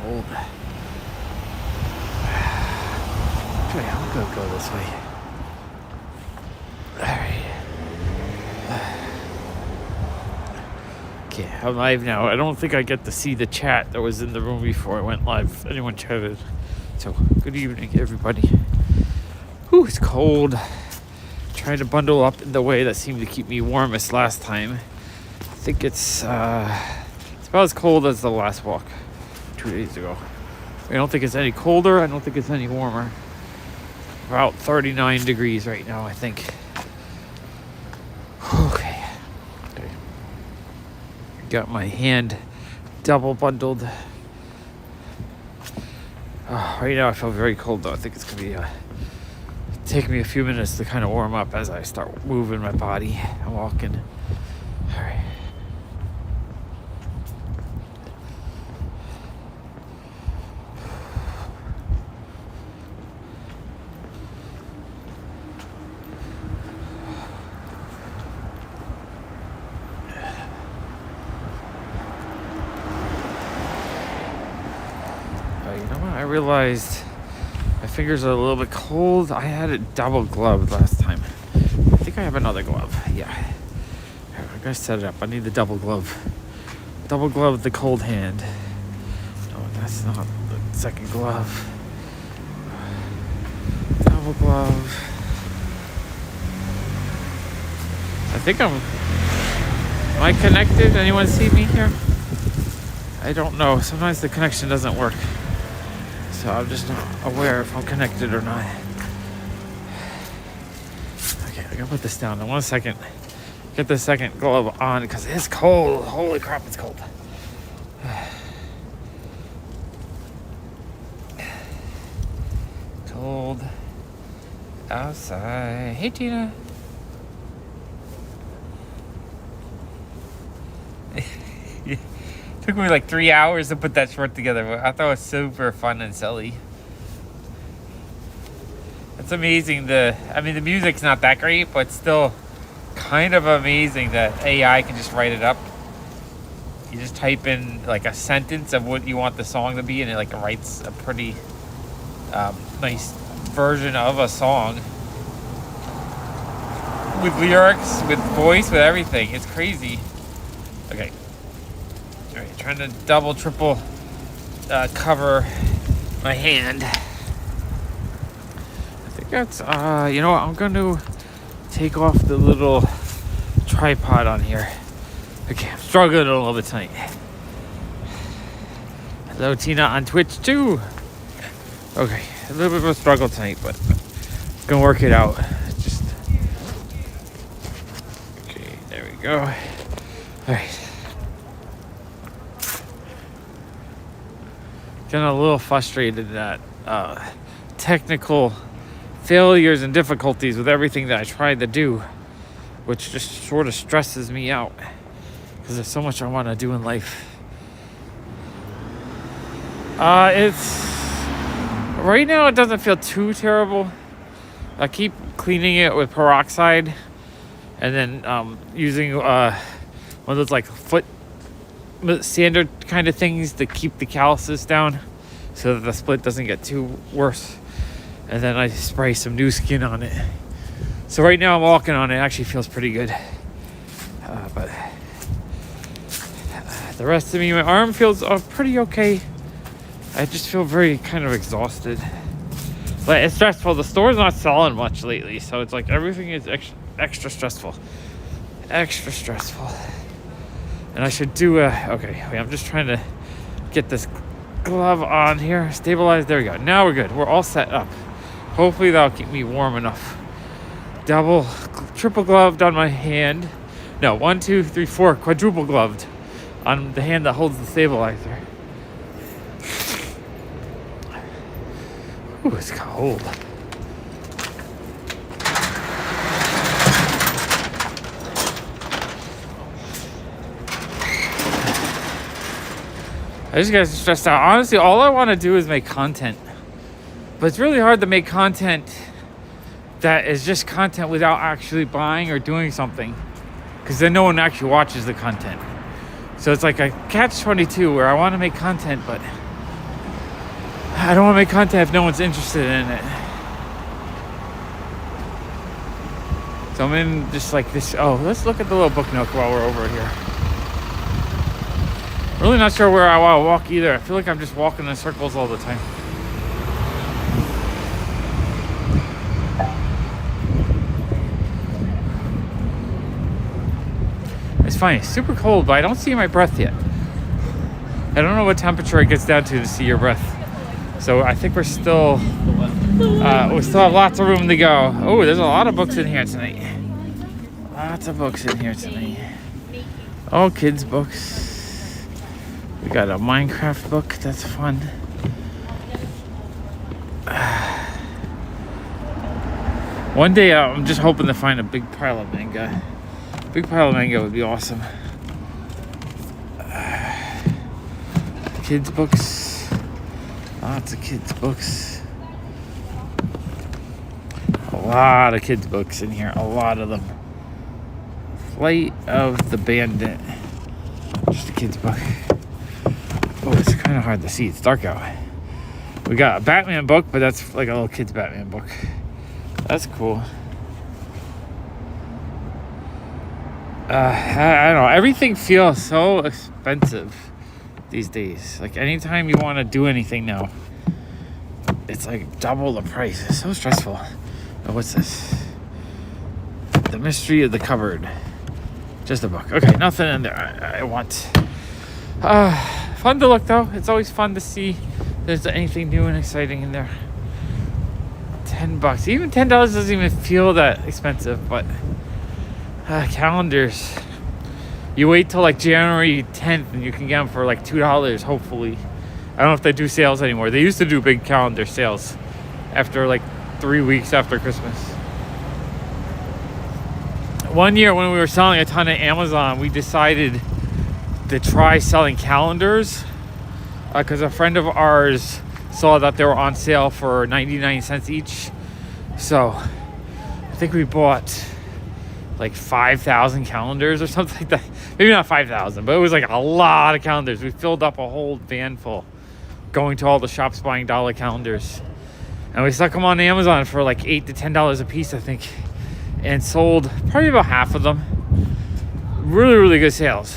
cold. Okay, I'm gonna go this way. Alright. Okay, I'm live now. I don't think I get to see the chat that was in the room before I went live. Anyone chatted. So, good evening, everybody. Whew, it's cold. Trying to bundle up in the way that seemed to keep me warmest last time. I think it's about as cold as the last walk 2 days ago. I don't think it's any colder. I don't think it's any warmer. About 39 degrees right now, I think. Okay. Got my hand double bundled. Right now I feel very cold though. I think it's gonna be take me a few minutes to kind of warm up as I start moving my body and walking. All right. I realized my fingers are a little bit cold. I had it double gloved last time. I think I have another glove. Yeah. I gotta set it up. I need the double glove. Double glove the cold hand. No, that's not the second glove. Double glove. I think am I connected? Anyone see me here? I don't know. Sometimes the connection doesn't work. So I'm just not aware if I'm connected or not. Okay, I gotta put this down in 1 second. Get the second glove on because it's cold. Holy crap, it's cold. Cold outside. Hey, Tina. Took me like 3 hours to put that short together, but I thought it was super fun and silly. It's amazing. The music's not that great, but still kind of amazing that AI can just write it up. You just type in like a sentence of what you want the song to be, and it like writes a pretty nice version of a song with lyrics, with voice, with everything. It's crazy. Okay. All right, trying to double, triple cover my hand. I think that's, you know what, I'm going to take off the little tripod on here. Okay, I'm struggling a little bit tonight. Hello, Tina on Twitch too. Okay, a little bit of a struggle tonight, but I'm going to work it out. Just, okay, there we go. All right. Getting a little frustrated at technical failures and difficulties with everything that I tried to do, which just sort of stresses me out because there's so much I want to do in life. It's right now it doesn't feel too terrible. I keep cleaning it with peroxide and then using one of those like foot standard kind of things to keep the calluses down so that the split doesn't get too worse, and then I spray some new skin on it. So right now I'm walking on it. It actually feels pretty good, but the rest of me, my arm feels pretty okay. I just feel very kind of exhausted, but it's stressful. The store's not selling much lately, so it's like everything is extra stressful. And I should do okay, wait, I'm just trying to get this glove on here. Stabilize, there we go. Now we're good. We're all set up. Hopefully that'll keep me warm enough. Double, triple gloved on my hand. No, 1, 2, 3, 4, quadruple gloved on the hand that holds the stabilizer. Ooh, it's cold. I just get stressed out. Honestly, all I want to do is make content. But it's really hard to make content that is just content without actually buying or doing something. Because then no one actually watches the content. So it's like a catch-22 where I want to make content, but I don't want to make content if no one's interested in it. So I'm in just like this. Oh, let's look at the little book nook while we're over here. Really not sure where I want to walk either. I feel like I'm just walking in circles all the time. It's funny, it's super cold, but I don't see my breath yet. I don't know what temperature it gets down to see your breath. So I think we still have lots of room to go. Oh, there's a lot of books in here tonight. Lots of books in here tonight. All kids' books. We got a Minecraft book. That's fun. One day I'm just hoping to find a big pile of manga. Big pile of manga would be awesome. Kids' books. Lots of kids' books. A lot of kids' books in here. A lot of them. Flight of the Bandit. Just a kid's book. Oh, it's kind of hard to see. It's dark out. We got a Batman book, but that's like a little kid's Batman book. That's cool. I don't know. Everything feels so expensive these days. Like anytime you want to do anything now, it's like double the price. It's so stressful. Oh, what's this? The Mystery of the Cupboard. Just a book. Okay, nothing in there I want. Fun to look though. It's always fun to see if there's anything new and exciting in there. $10. Even $10 doesn't even feel that expensive, but calendars. You wait till like January 10th and you can get them for like $2, hopefully. I don't know if they do sales anymore. They used to do big calendar sales after like 3 weeks after Christmas. One year when we were selling a ton of Amazon, we decided to try selling calendars because a friend of ours saw that they were on sale for 99 cents each. So I think we bought like 5,000 calendars or something like that. Maybe not 5,000, but it was like a lot of calendars. We filled up a whole van full going to all the shops buying dollar calendars. And we stuck them on Amazon for like $8 to $10 a piece, I think. And sold probably about half of them. Really, really good sales.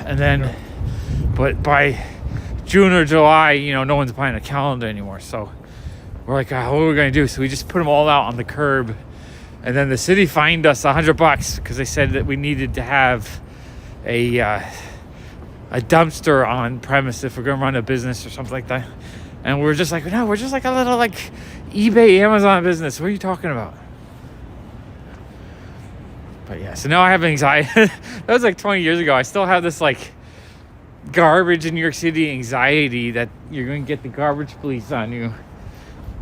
And then, but by June or July, you know, no one's buying a calendar anymore. So we're like, what are we going to do? So we just put them all out on the curb. And then the city fined us $100 because they said that we needed to have a dumpster on premise if we're going to run a business or something like that. And we're just like, no, we're just like a little like eBay, Amazon business. What are you talking about? But yeah, so now I have anxiety. That was like 20 years ago. I still have this like garbage in New York City anxiety that you're going to get the garbage police on you.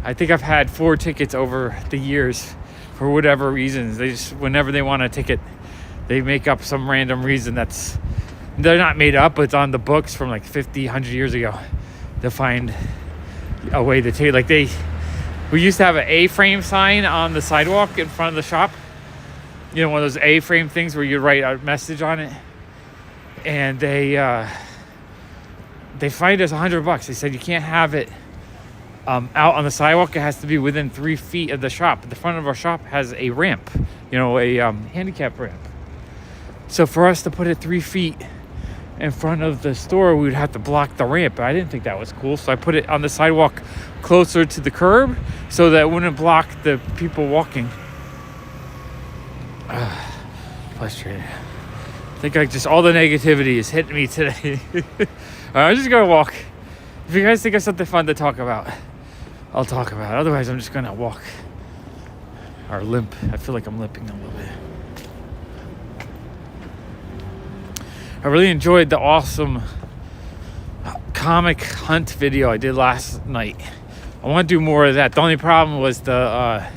I think I've had 4 tickets over the years for whatever reasons. They just, whenever they want a ticket, they make up some random reason they're not made up, but it's on the books from like 50, 100 years ago to find a way to take. Like we used to have an A-frame sign on the sidewalk in front of the shop. You know, one of those A-frame things where you write a message on it. And they fined us $100. They said you can't have it out on the sidewalk. It has to be within 3 feet of the shop. The front of our shop has a ramp, you know, a handicap ramp. So for us to put it 3 feet in front of the store, we would have to block the ramp. I didn't think that was cool, so I put it on the sidewalk closer to the curb so that it wouldn't block the people walking. Frustrated. I think just all the negativity is hitting me today. I'm just gonna walk. If you guys think of something fun to talk about, I'll talk about it. Otherwise, I'm just gonna walk or limp. I feel like I'm limping a little bit. I really enjoyed the awesome comic hunt video I did last night. I want to do more of that. The only problem was the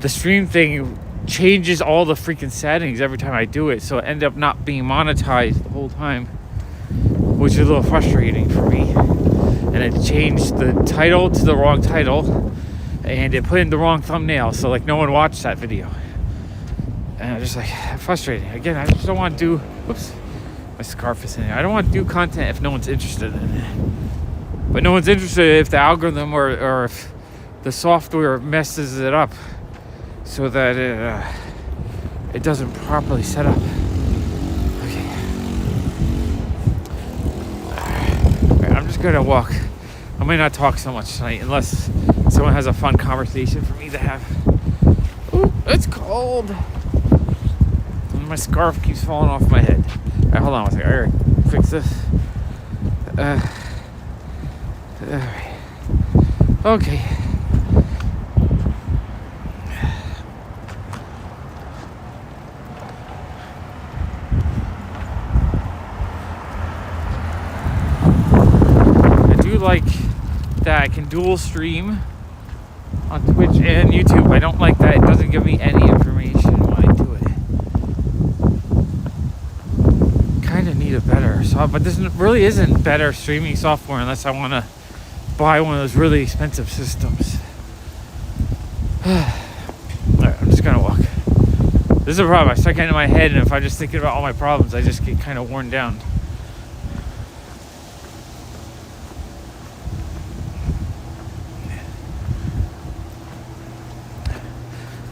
stream thing changes all the freaking settings every time I do it, so it ended up not being monetized the whole time, which is a little frustrating for me. And it changed the title to the wrong title, and it put in the wrong thumbnail, so like no one watched that video. And I'm just like, frustrating. Again, I just don't want to do, My scarf is in there. I don't want to do content if no one's interested in it. But no one's interested if the algorithm or if the software messes it up so that it doesn't properly set up. Okay. Alright, I'm just gonna walk. I might not talk so much tonight unless someone has a fun conversation for me to have. Ooh, it's cold. And my scarf keeps falling off my head. Alright, hold on one second. Alright, fix this. Alright. Okay. I do like that I can dual stream on Twitch and YouTube. I don't like that it doesn't give me any information when I do it. Kind of need a better software, but this really isn't better streaming software unless I want to buy one of those really expensive systems. Alright, I'm just gonna walk. This is a problem. I start getting in my head, and if I'm just thinking about all my problems, I just get kind of worn down.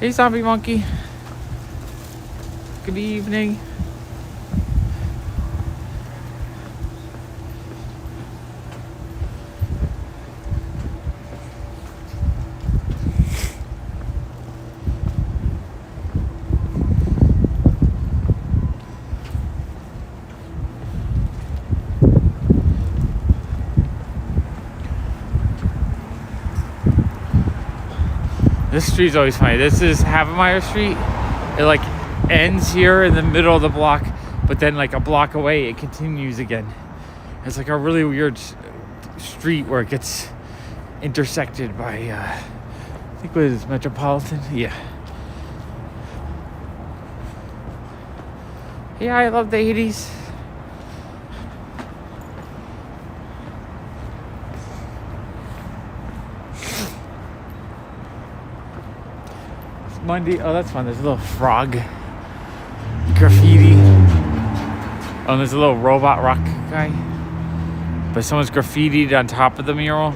Hey, zombie monkey. Good evening. This street's always funny. This is Havemeyer Street. It like ends here in the middle of the block, but then like a block away it continues again. It's like a really weird street where it gets intersected by I think what is it, Metropolitan? Yeah. Yeah, I love the 80s. Monday. Oh, that's fun. There's a little frog graffiti. Oh, and there's a little robot rock guy. But someone's graffitied on top of the mural.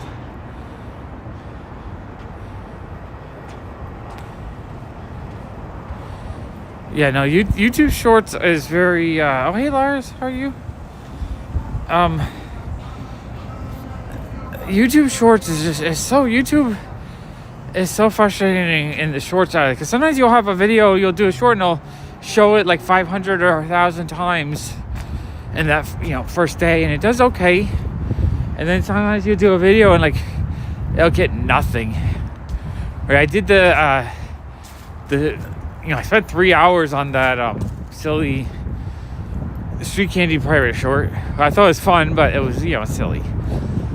Yeah, no, YouTube Shorts is very... oh, hey, Lars. How are you? YouTube Shorts is just... It's so... YouTube... It's so frustrating in the short side because sometimes you'll have a video, you'll do a short and they'll show it like 500 or 1,000 times in that first day, and it does okay. And then sometimes you do a video and like it'll get nothing. Right? I did I spent 3 hours on that silly Street Candy Pirate short. I thought it was fun, but it was silly.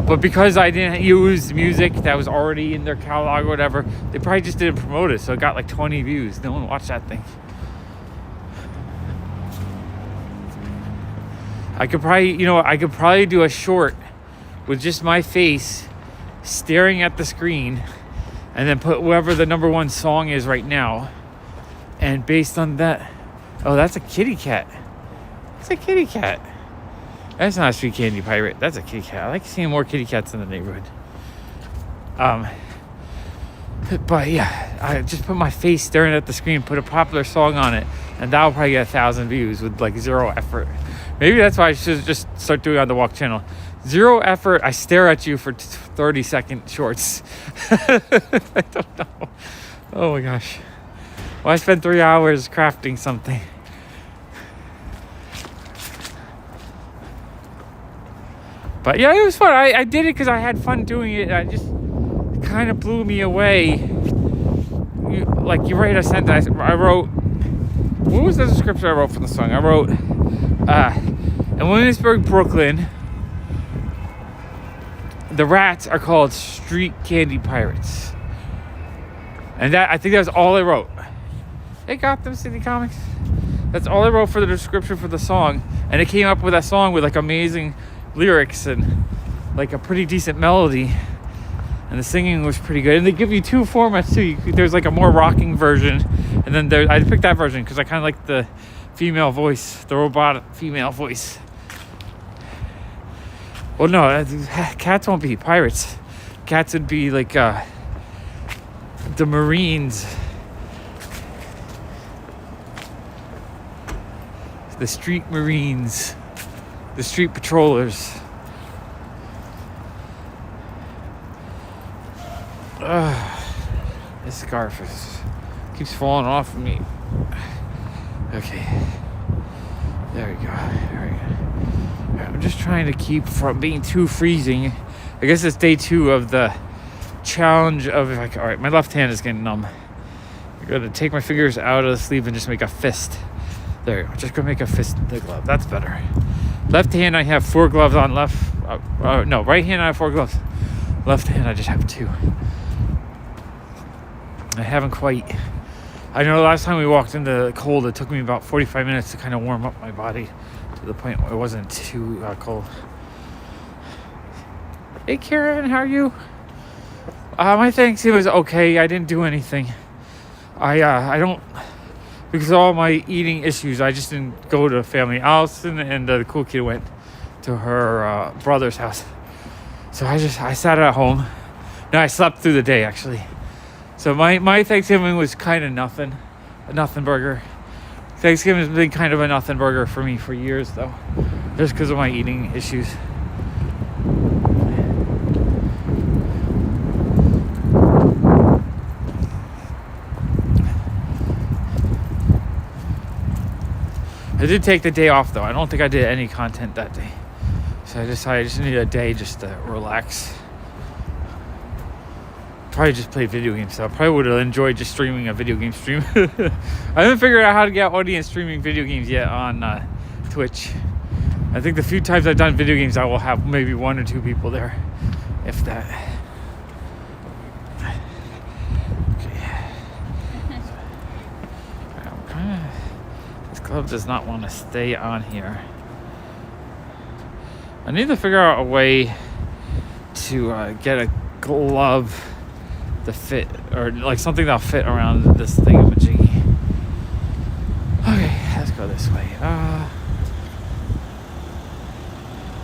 But because I didn't use music that was already in their catalog or whatever, they probably just didn't promote it. So it got like 20 views. No one watched that thing. I could probably do a short with just my face staring at the screen and then put whoever the number one song is right now. And based on that, oh, that's a kitty cat. It's a kitty cat. That's not a Street Candy Pirate. That's a kitty cat. I like seeing more kitty cats in the neighborhood. But yeah, I just put my face staring at the screen, put a popular song on it, and that'll probably get 1,000 views with like zero effort. Maybe that's why I should just start doing it on the Walk channel. Zero effort. I stare at you for 30-second shorts. I don't know. Oh my gosh. Well, I spent 3 hours crafting something. But yeah, it was fun. I did it because I had fun doing it. I just kind of blew me away. You write a sentence. I wrote. What was the description I wrote for the song? I wrote, in Williamsburg, Brooklyn, the rats are called Street Candy Pirates. And I think that was all I wrote. Hey, Gotham City Comics. That's all I wrote for the description for the song. And it came up with that song with like amazing lyrics and like a pretty decent melody, and the singing was pretty good. And they give you two formats too. There's like a more rocking version, and then I picked that version because I kind of like the female voice, the robot female voice. Well, no, cats won't be pirates. Cats would be like the Marines, the street Marines, the street patrollers. This scarf keeps falling off of me. Okay, there we go. I'm just trying to keep from being too freezing. I guess it's day 2 of the challenge of, like, all right, my left hand is getting numb. I'm gonna take my fingers out of the sleeve and just make a fist. There you go. Just gonna make a fist the glove. That's better. Left hand I have 4 gloves on. Right hand I have 4 gloves. Left hand I just have 2. I haven't quite. I know the last time we walked into the cold, it took me about 45 minutes to kind of warm up my body to the point where it wasn't too cold. Hey Karen, how are you? My Thanksgiving was okay. I didn't do anything. I don't, because of all my eating issues, I just didn't go to family. Allison and the cool kid went to her brother's house. So I sat at home. No, I slept through the day actually. So my Thanksgiving was kind of nothing. A nothing burger. Thanksgiving has been kind of a nothing burger for me for years though. Just because of my eating issues. I did take the day off though. I don't think I did any content that day. So I decided I just needed a day just to relax. Probably just play video games. So I probably would have enjoyed just streaming a video game stream. I haven't figured out how to get audience streaming video games yet on Twitch. I think the few times I've done video games, I will have maybe 1 or 2 people there, if that. Okay. This glove does not want to stay on here. I need to figure out a way to get a glove to fit, or like something that'll fit around this thingamajiggy. Okay, let's go this way. Yeah,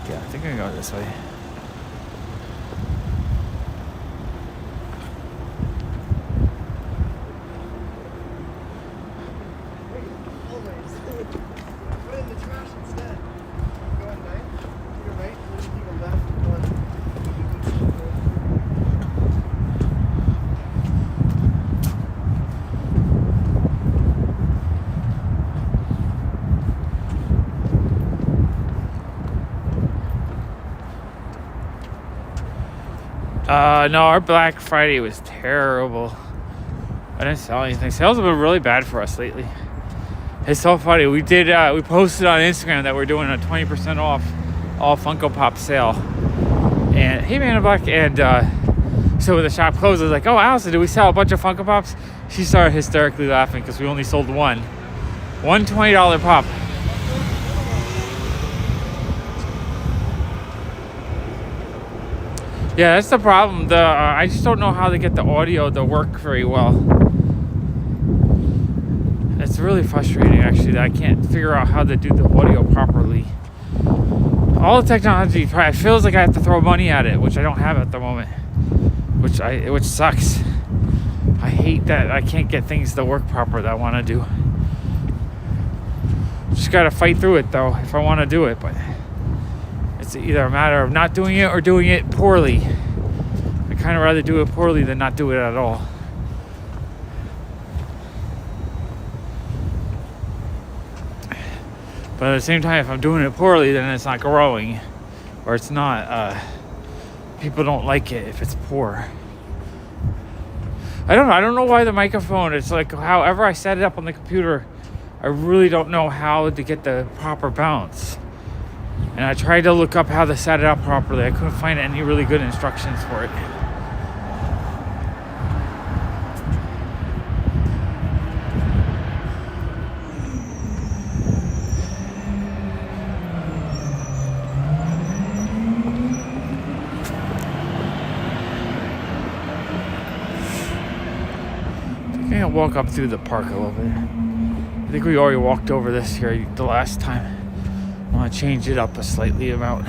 I think I can go this way. No, our Black Friday was terrible. I didn't sell anything. Sales have been really bad for us lately. It's so funny. We posted on Instagram that we're doing a 20% off all Funko Pop sale. And hey, man, Black. And so when the shop closed, I was like, "Oh, Allison, did we sell a bunch of Funko Pops?" She started hysterically laughing because we only sold one $20 pop. Yeah, that's the problem. I just don't know how to get the audio to work very well. It's really frustrating, actually, that I can't figure out how to do the audio properly. All the technology, it feels like I have to throw money at it, which I don't have at the moment, which sucks. I hate that I can't get things to work proper that I want to do. Just gotta fight through it, though, if I want to do it, but it's either a matter of not doing it or doing it poorly. I'd kind of rather do it poorly than not do it at all. But at the same time, if I'm doing it poorly, then it's not growing. Or it's not, people don't like it if it's poor. I don't know why the microphone, it's like, however I set it up on the computer, I really don't know how to get the proper bounce. And I tried to look up how to set it up properly. I couldn't find any really good instructions for it. I think I'll walk up through the park a little bit. I think we already walked over this here the last time. I want to change it up a slightly amount.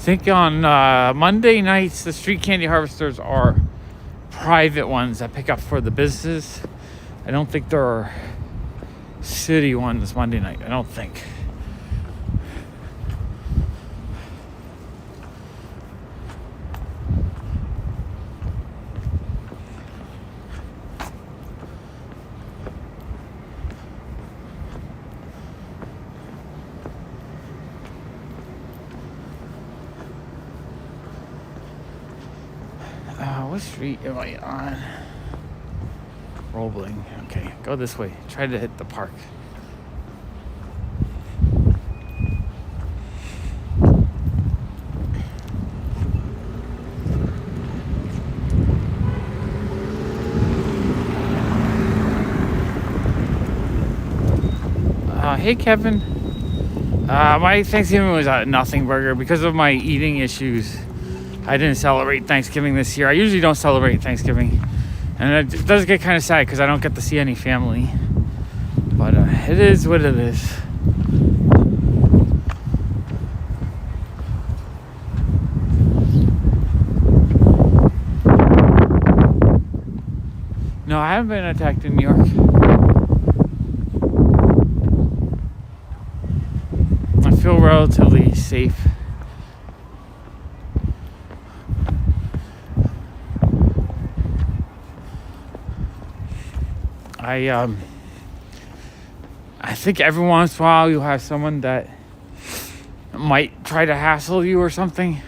think on Monday nights, the street candy harvesters are private ones that pick up for the businesses. I don't think there are city ones Monday night. I don't think. What street am I on? Roebling. Okay, go this way. Try to hit the park. Hey, Kevin. My Thanksgiving was a nothing burger because of my eating issues. I didn't celebrate Thanksgiving this year. I usually don't celebrate Thanksgiving. And it does get kind of sad because I don't get to see any family. But it is what it is. No, I haven't been attacked in New York. I feel relatively safe. I think every once in a while you have someone that might try to hassle you or something.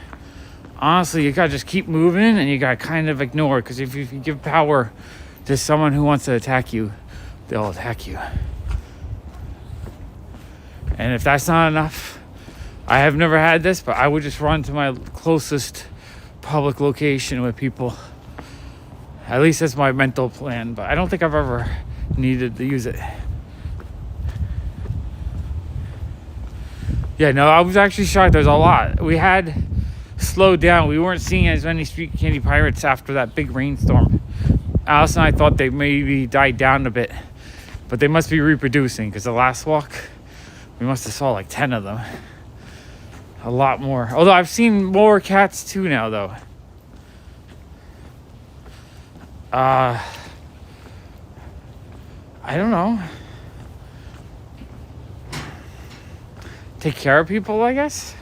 Honestly, you gotta just keep moving and you gotta kind of ignore, because if you give power to someone who wants to attack you, they'll attack you. And if that's not enough, I have never had this, but I would just run to my closest public location with people. At least that's my mental plan, but I don't think I've ever needed to use it. Yeah, no, I was actually shocked. There's a lot. We had slowed down. We weren't seeing as many street candy pirates after that big rainstorm. Alice and I thought they maybe died down a bit, but they must be reproducing, because the last walk, we must have saw like 10 of them. A lot more. Although I've seen more cats too now, though. I don't know. Take care of people, I guess.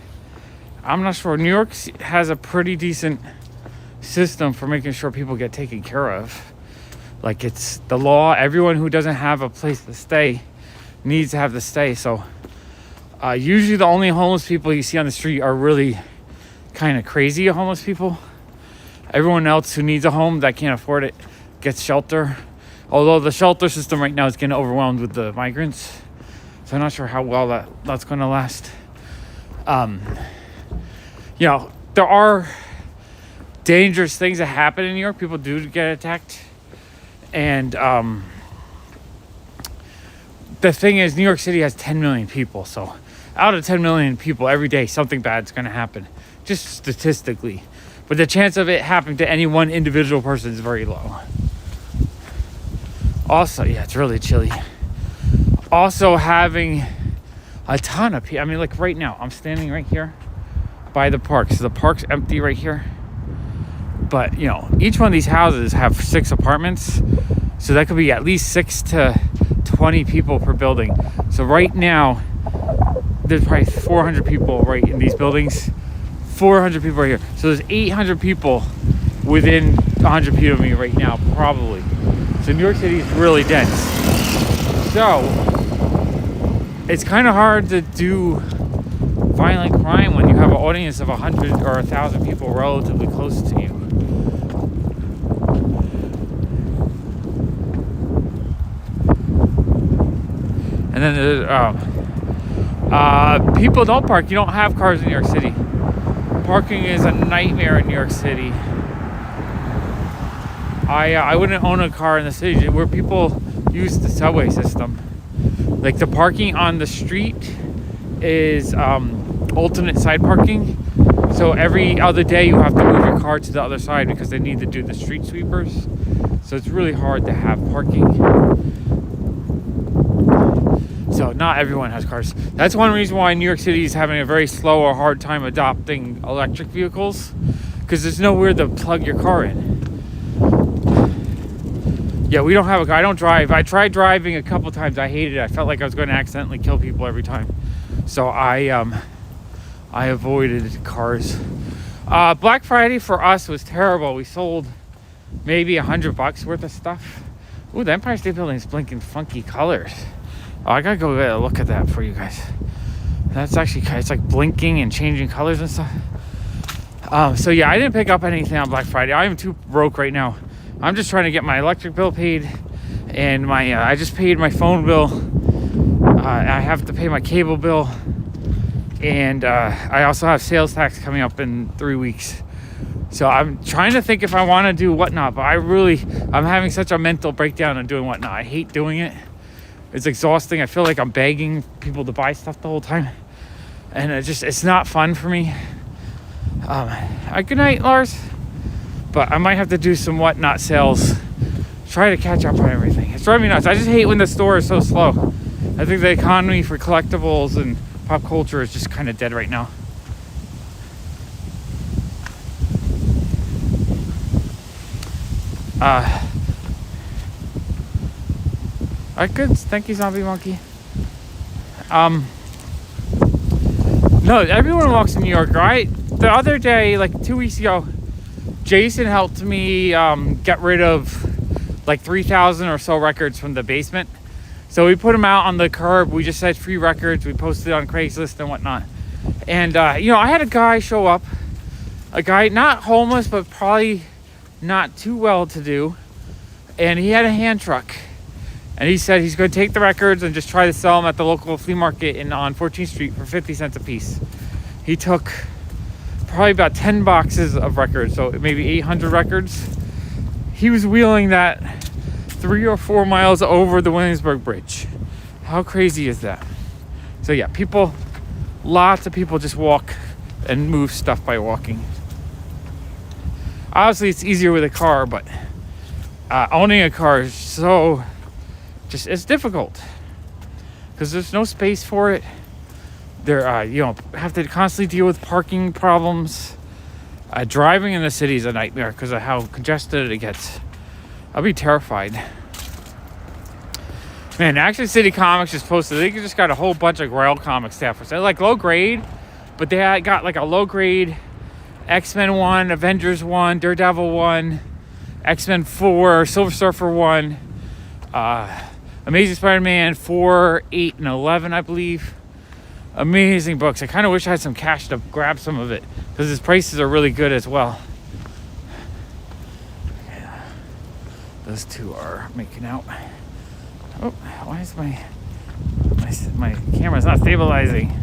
I'm not sure. New York has a pretty decent system for making sure people get taken care of. Like, it's the law. Everyone who doesn't have a place to stay needs to have to stay. So usually the only homeless people you see on the street are really kind of crazy homeless people. Everyone else who needs a home that can't afford it gets shelter. Although the shelter system right now is getting overwhelmed with the migrants. So I'm not sure how well that's going to last. You know, there are dangerous things that happen in New York. People do get attacked. And the thing is, New York City has 10 million people. So out of 10 million people every day, something bad's going to happen. Just statistically. But the chance of it happening to any one individual person is very low. Also, yeah, it's really chilly. Also, having a ton of people. I mean, like right now, I'm standing right here by the park. So the park's empty right here. But, you know, each one of these houses have 6 apartments. So that could be at least 6 to 20 people per building. So right now, there's probably 400 people right in these buildings. 400 people right here. So there's 800 people within 100 feet of me right now, probably. So New York City is really dense. So it's kind of hard to do violent crime when you have an audience of 100 or 1,000 people relatively close to you. And then people don't park. You don't have cars in New York City. Parking is a nightmare in New York City. I wouldn't own a car in the city where people use the subway system. Like, the parking on the street is alternate side parking. So every other day you have to move your car to the other side because they need to do the street sweepers. So it's really hard to have parking. So not everyone has cars. That's one reason why New York City is having a very slow or hard time adopting electric vehicles, because there's nowhere to plug your car in. Yeah, we don't have a car. I don't drive. I tried driving a couple times. I hated it. I felt like I was going to accidentally kill people every time. So I avoided cars. Black Friday for us was terrible. We sold maybe $100 worth of stuff. Ooh, the Empire State Building is blinking funky colors. Oh, I gotta go get a look at that for you guys. That's actually, it's like blinking and changing colors and stuff. So yeah, I didn't pick up anything on Black Friday. I am too broke right now. I'm just trying to get my electric bill paid, and my I just paid my phone bill. I have to pay my cable bill, and I also have sales tax coming up in 3 weeks. So I'm trying to think if I want to do Whatnot, but I'm having such a mental breakdown on doing Whatnot. I hate doing it. It's exhausting. I feel like I'm begging people to buy stuff the whole time, and it's not fun for me. Good night, Lars. But I might have to do some Whatnot sales, try to catch up on everything. It's driving me nuts. I just hate when the store is so slow. I think the economy for collectibles and pop culture is just kind of dead right now. Alright, good. Thank you, Zombie Monkey. No, everyone walks in New York, right? The other day, like 2 weeks ago, Jason helped me get rid of like 3,000 or so records from the basement. So we put them out on the curb. We just said free records. We posted it on Craigslist and whatnot. And, I had a guy show up. A guy, not homeless, but probably not too well-to-do. And he had a hand truck. And he said he's going to take the records and just try to sell them at the local flea market on 14th Street for 50 cents a piece. He took probably about 10 boxes of records, so maybe 800 records. He was wheeling that 3 or 4 miles over the Williamsburg Bridge. How crazy is that? So yeah, lots of people just walk and move stuff by walking. Obviously it's easier with a car, but owning a car is it's difficult because there's no space for it. Have to constantly deal with parking problems. Driving in the city is a nightmare because of how congested it gets. I'll be terrified. Man, Action City Comics just posted, they just got a whole bunch of Grail comic stuff. They're like low grade, but they got like a low grade X-Men 1, Avengers 1, Daredevil 1, X-Men 4, Silver Surfer 1, Amazing Spider-Man 4, 8, and 11, I believe. Amazing books. I kind of wish I had some cash to grab some of it because his prices are really good as well. Yeah. Those two are making out. Oh, why is my camera's not stabilizing?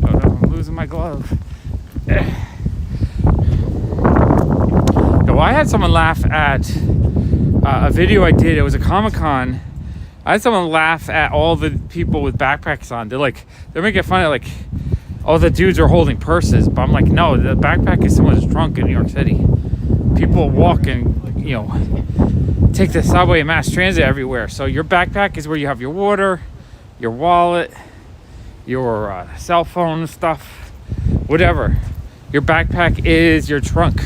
Oh no, I'm losing my glove. I had someone laugh at a video I did. It was a Comic-Con. I had someone laugh at all the people with backpacks on. They're making fun of like all the dudes are holding purses, but I'm like, no, the backpack is someone's trunk in New York City. People walk and take the subway and mass transit everywhere. So your backpack is where you have your water, your wallet, your cell phone stuff, whatever. Your backpack is your trunk.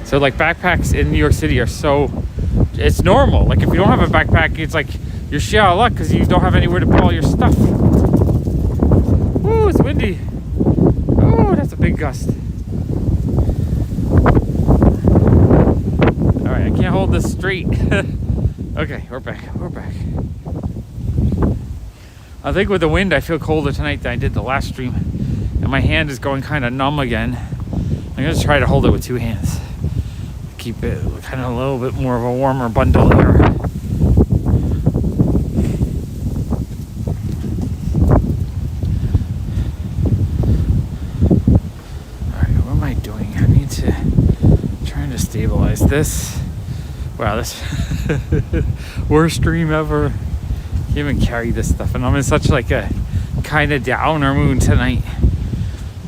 So like backpacks in New York City it's normal. Like if you don't have a backpack, it's like you're shit out of luck because you don't have anywhere to put all your stuff. Ooh, it's windy. Oh, that's a big gust. All right, I can't hold this straight. Okay, we're back. I think with the wind, I feel colder tonight than I did the last stream. And my hand is going kind of numb again. I'm going to try to hold it with 2 hands. Keep it kind of a little bit more of a warmer bundle here. Alright, what am I doing? I need to trying to stabilize this. Wow, this worst stream ever. Can't even carry this stuff, and I'm in such like a kind of downer mood tonight.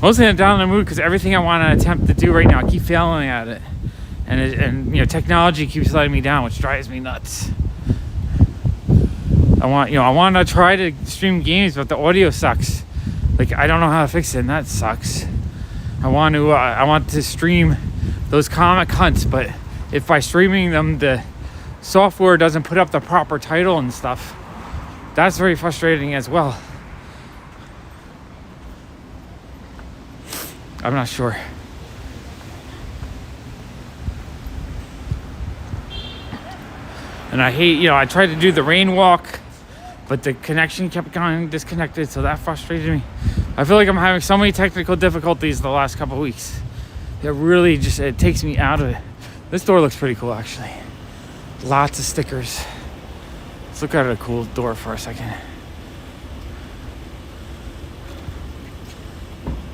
mostly I'm down in the mood because everything I want to attempt to do right now, I keep failing at it. And you know, technology keeps letting me down, which drives me nuts. I want to try to stream games, but the audio sucks. Like, I don't know how to fix it, and that sucks. I want to stream those comic hunts, but if by streaming them the software doesn't put up the proper title and stuff, that's very frustrating as well. I'm not sure. And I hate, I tried to do the rain walk, but the connection kept going disconnected, so that frustrated me. I feel like I'm having so many technical difficulties the last couple of weeks. It really it takes me out of it. This door looks pretty cool, actually. Lots of stickers. Let's look at a cool door for a second.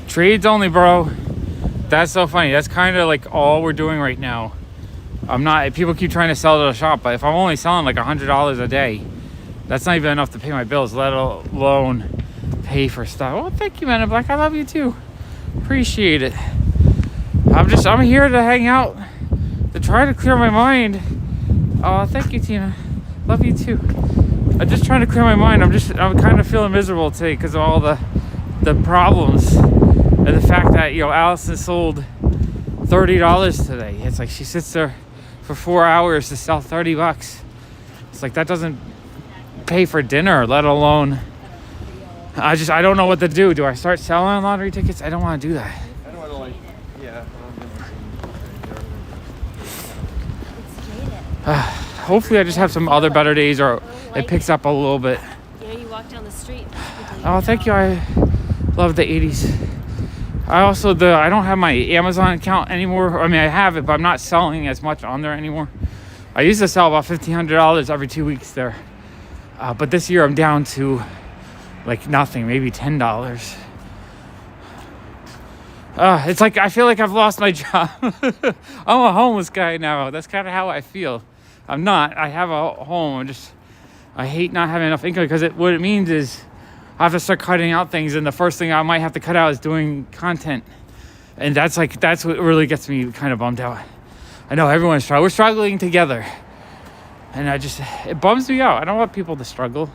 Trades only, bro. That's so funny. That's kind of like all we're doing right now. People keep trying to sell to the shop, but if I'm only selling like $100 a day, that's not even enough to pay my bills, let alone pay for stuff. Oh, thank you, Man in Black. I love you too. Appreciate it. I'm here to hang out, to try to clear my mind. Oh, thank you, Tina. Love you too. I'm just trying to clear my mind. I'm kind of feeling miserable today because of all the problems and the fact that, Allison sold $30 today. It's like she sits there for 4 hours to sell $30. It's like that doesn't pay for dinner, let alone. I don't know what to do. Do I start selling lottery tickets? I don't want to do that. I don't want to Hopefully I just have some other better days, or it picks up a little bit. You walk down the street. Oh, thank you. I love the 80s. I don't have my Amazon account anymore. I mean, I have it, but I'm not selling as much on there anymore. I used to sell about $1,500 every 2 weeks there. But this year I'm down to like nothing, maybe $10. It's like I feel like I've lost my job. I'm a homeless guy now. That's kind of how I feel. I'm not. I have a home. I hate not having enough income, because what it means is I have to start cutting out things, and the first thing I might have to cut out is doing content. And that's what really gets me kind of bummed out. I know everyone's struggling. We're struggling together. And it bums me out. I don't want people to struggle.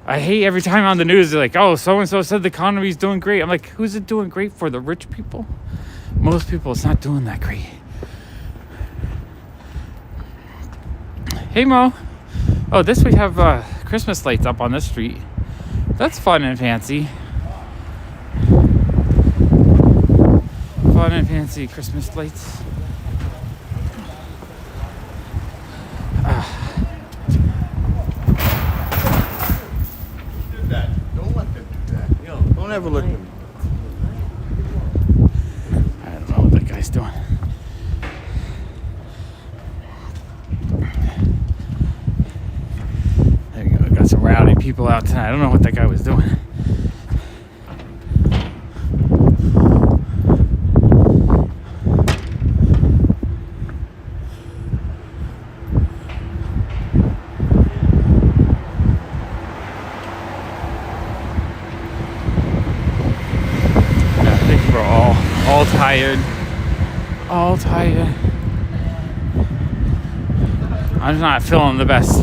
I hate every time on the news, they're like, oh, so-and-so said the economy's doing great. I'm like, who's it doing great for? The rich people? Most people, it's not doing that great. Hey, Mo. Oh, we have Christmas lights up on this street. That's fun and fancy. Fun and fancy Christmas lights. Don't let them do that. Don't ever let them. I don't know what that guy's doing. There you go. Got some rowdy people out tonight. I don't know what that guy was doing. All tired. I'm not feeling the best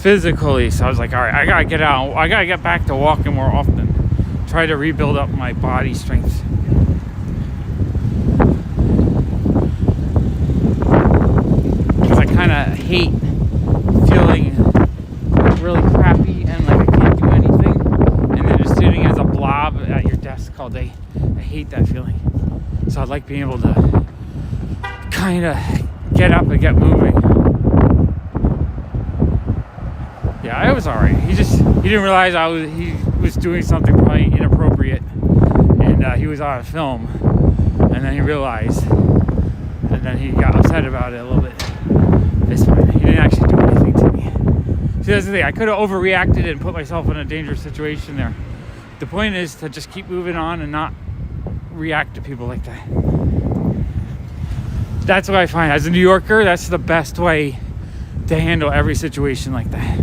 physically, so I was like, all right, I gotta get out. I gotta get back to walking more often. Try to rebuild up my body strength. Because I kind of hate feeling really crappy and like I can't do anything, and then just sitting as a blob at your desk all day. I hate that feeling. So I'd like being able to kind of get up and get moving. Yeah, I was alright. He didn't realize he was doing something probably inappropriate, and he was on film, and then he realized, and then he got upset about it a little bit. It's fine. He didn't actually do anything to me. See, that's the thing. I could have overreacted and put myself in a dangerous situation there. The point is to just keep moving on and not react to people like that. That's what I find. As a New Yorker, that's the best way to handle every situation like that.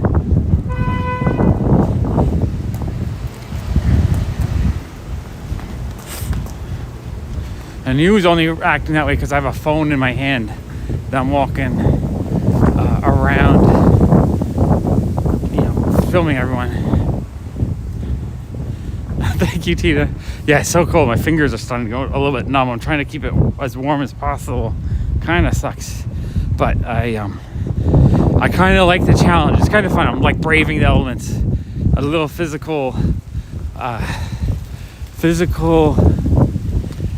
And he was only acting that way because I have a phone in my hand that I'm walking around, filming everyone. Thank you, Tina. Yeah, it's so cold. My fingers are starting to go a little bit numb. I'm trying to keep it as warm as possible. Kind of sucks, but I kind of like the challenge. It's kind of fun. I'm like braving the elements. A little physical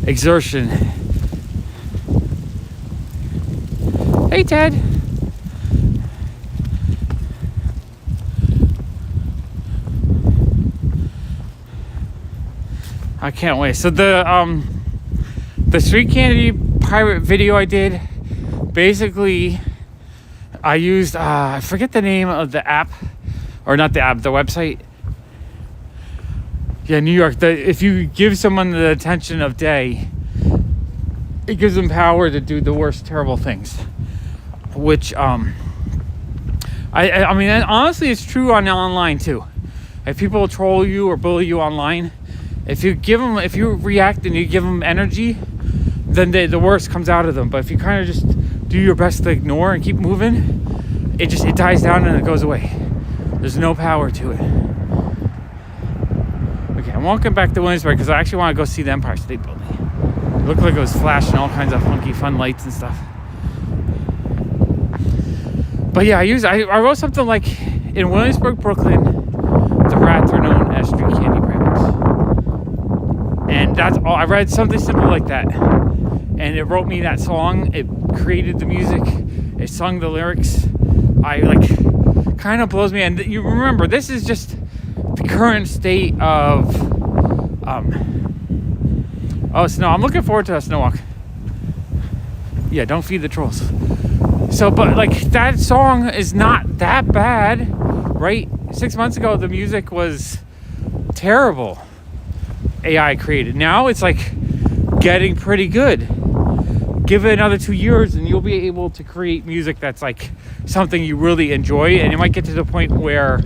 exertion. Hey, Ted. I can't wait. So the street candy pirate video I did, basically I used I forget the name of the app, or not the app, the website. Yeah, New York. If you give someone the attention of day, it gives them power to do the worst terrible things. Which I mean, honestly, it's true on online too. If people troll you or bully you online, if you react and you give them energy, then the worst comes out of them. But if you kind of just do your best to ignore and keep moving, it dies down and it goes away. There's no power to it. Okay, I'm walking back to Williamsburg because I actually want to go see the Empire State Building. It looked like it was flashing all kinds of funky, fun lights and stuff. But yeah, I wrote something like, in Williamsburg, Brooklyn, the rats are known as street candy pirates. And that's all. I read something simple like that, and it wrote me that song. It created the music. It sung the lyrics. Kind of blows me. And you remember, this is just the current state of snow. I'm looking forward to a snow walk. Yeah, don't feed the trolls. So, but that song is not that bad, right? 6 months ago, the music was terrible. AI created. Now it's getting pretty good. Give it another 2 years and you'll be able to create music that's something you really enjoy, and you might get to the point where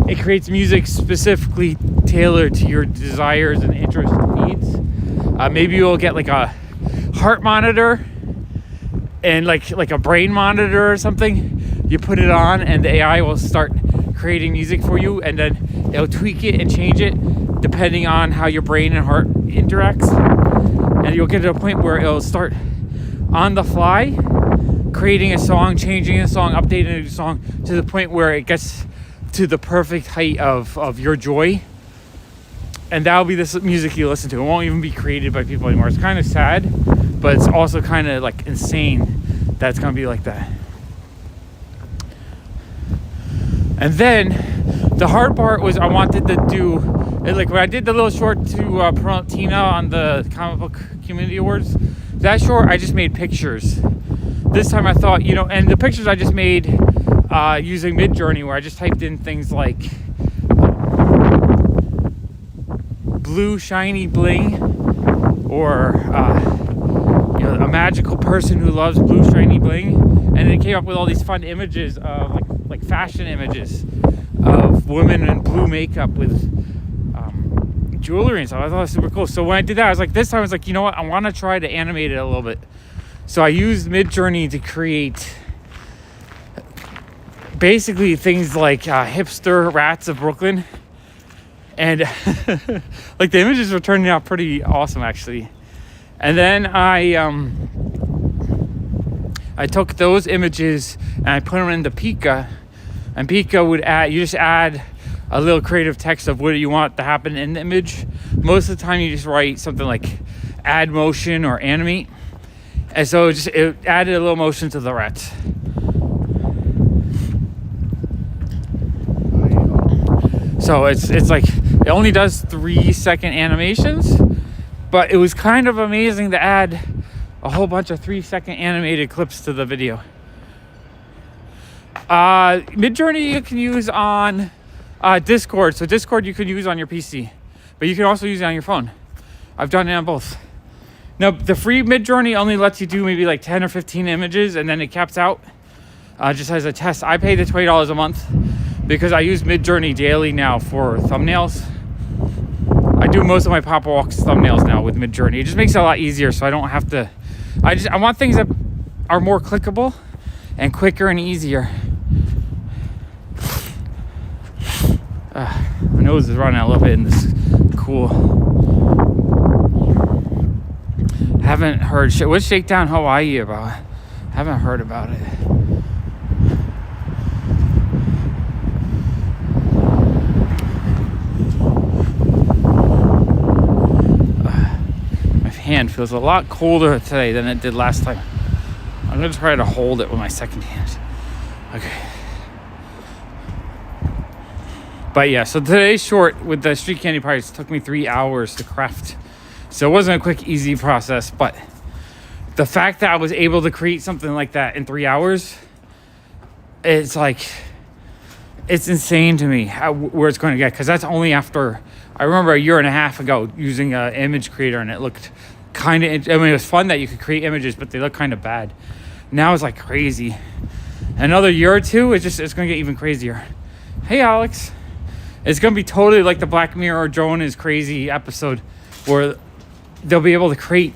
it creates music specifically tailored to your desires and interests and needs. Maybe you'll get a heart monitor and like a brain monitor or something. You put it on and the AI will start creating music for you, and then it'll tweak it and change it depending on how your brain and heart interacts. And you'll get to a point where it'll start on the fly creating a song, changing a song, updating a song to the point where it gets to the perfect height of your joy. And that'll be the music you listen to. It won't even be created by people anymore. It's kind of sad, but it's also kind of insane that it's going to be like that. And then the hard part was I wanted to do, when I did the little short to promote Tina on the Comic Book Community Awards, that short I just made pictures. This time I thought, and the pictures I just made using Midjourney, where I just typed in things like blue shiny bling, or a magical person who loves blue shiny bling, and it came up with all these fun images of like fashion images of women in blue makeup with jewelry and stuff. I thought it was super cool. So when I did that, I was this time I was you know what, I want to try to animate it a little bit. So I used Midjourney to create basically things like hipster rats of Brooklyn. And the images were turning out pretty awesome, actually. And then I took those images and I put them into Pika, and Pika would add a little creative text of what you want to happen in the image. Most of the time you just write something like add motion or animate, and so it added a little motion to the rats. So it's it only does 3-second animations, but it was kind of amazing to add a whole bunch of 3-second animated clips to the video. Midjourney you can use on Discord. So Discord you can use on your PC, but you can also use it on your phone. I've done it on both. Now the free Midjourney only lets you do maybe 10 or 15 images, and then it caps out just as a test. I pay the $20 a month because I use Midjourney daily now for thumbnails. I do most of my Pop Walks thumbnails now with Midjourney. It just makes it a lot easier, so I don't have to. I want things that are more clickable and quicker and easier. My nose is running a little bit in this cool. Haven't heard shit. What's Shakedown Hawaii about? Haven't heard about it. My hand feels a lot colder today than it did last time. I'm gonna try to hold it with my second hand. Okay. But yeah, so today's short with the street candy parties took me 3 hours to craft. So it wasn't a quick, easy process, but the fact that I was able to create something like that in 3 hours, it's like, it's insane to me where it's going to get. Because that's only after, I remember a year and a half ago using an image creator, and it looked kind of, I mean, it was fun that you could create images, but they look kind of bad. Now it's like crazy. Another year or two, it's going to get even crazier. Hey, Alex. It's going to be totally like the Black Mirror Joan is Crazy episode where they'll be able to create,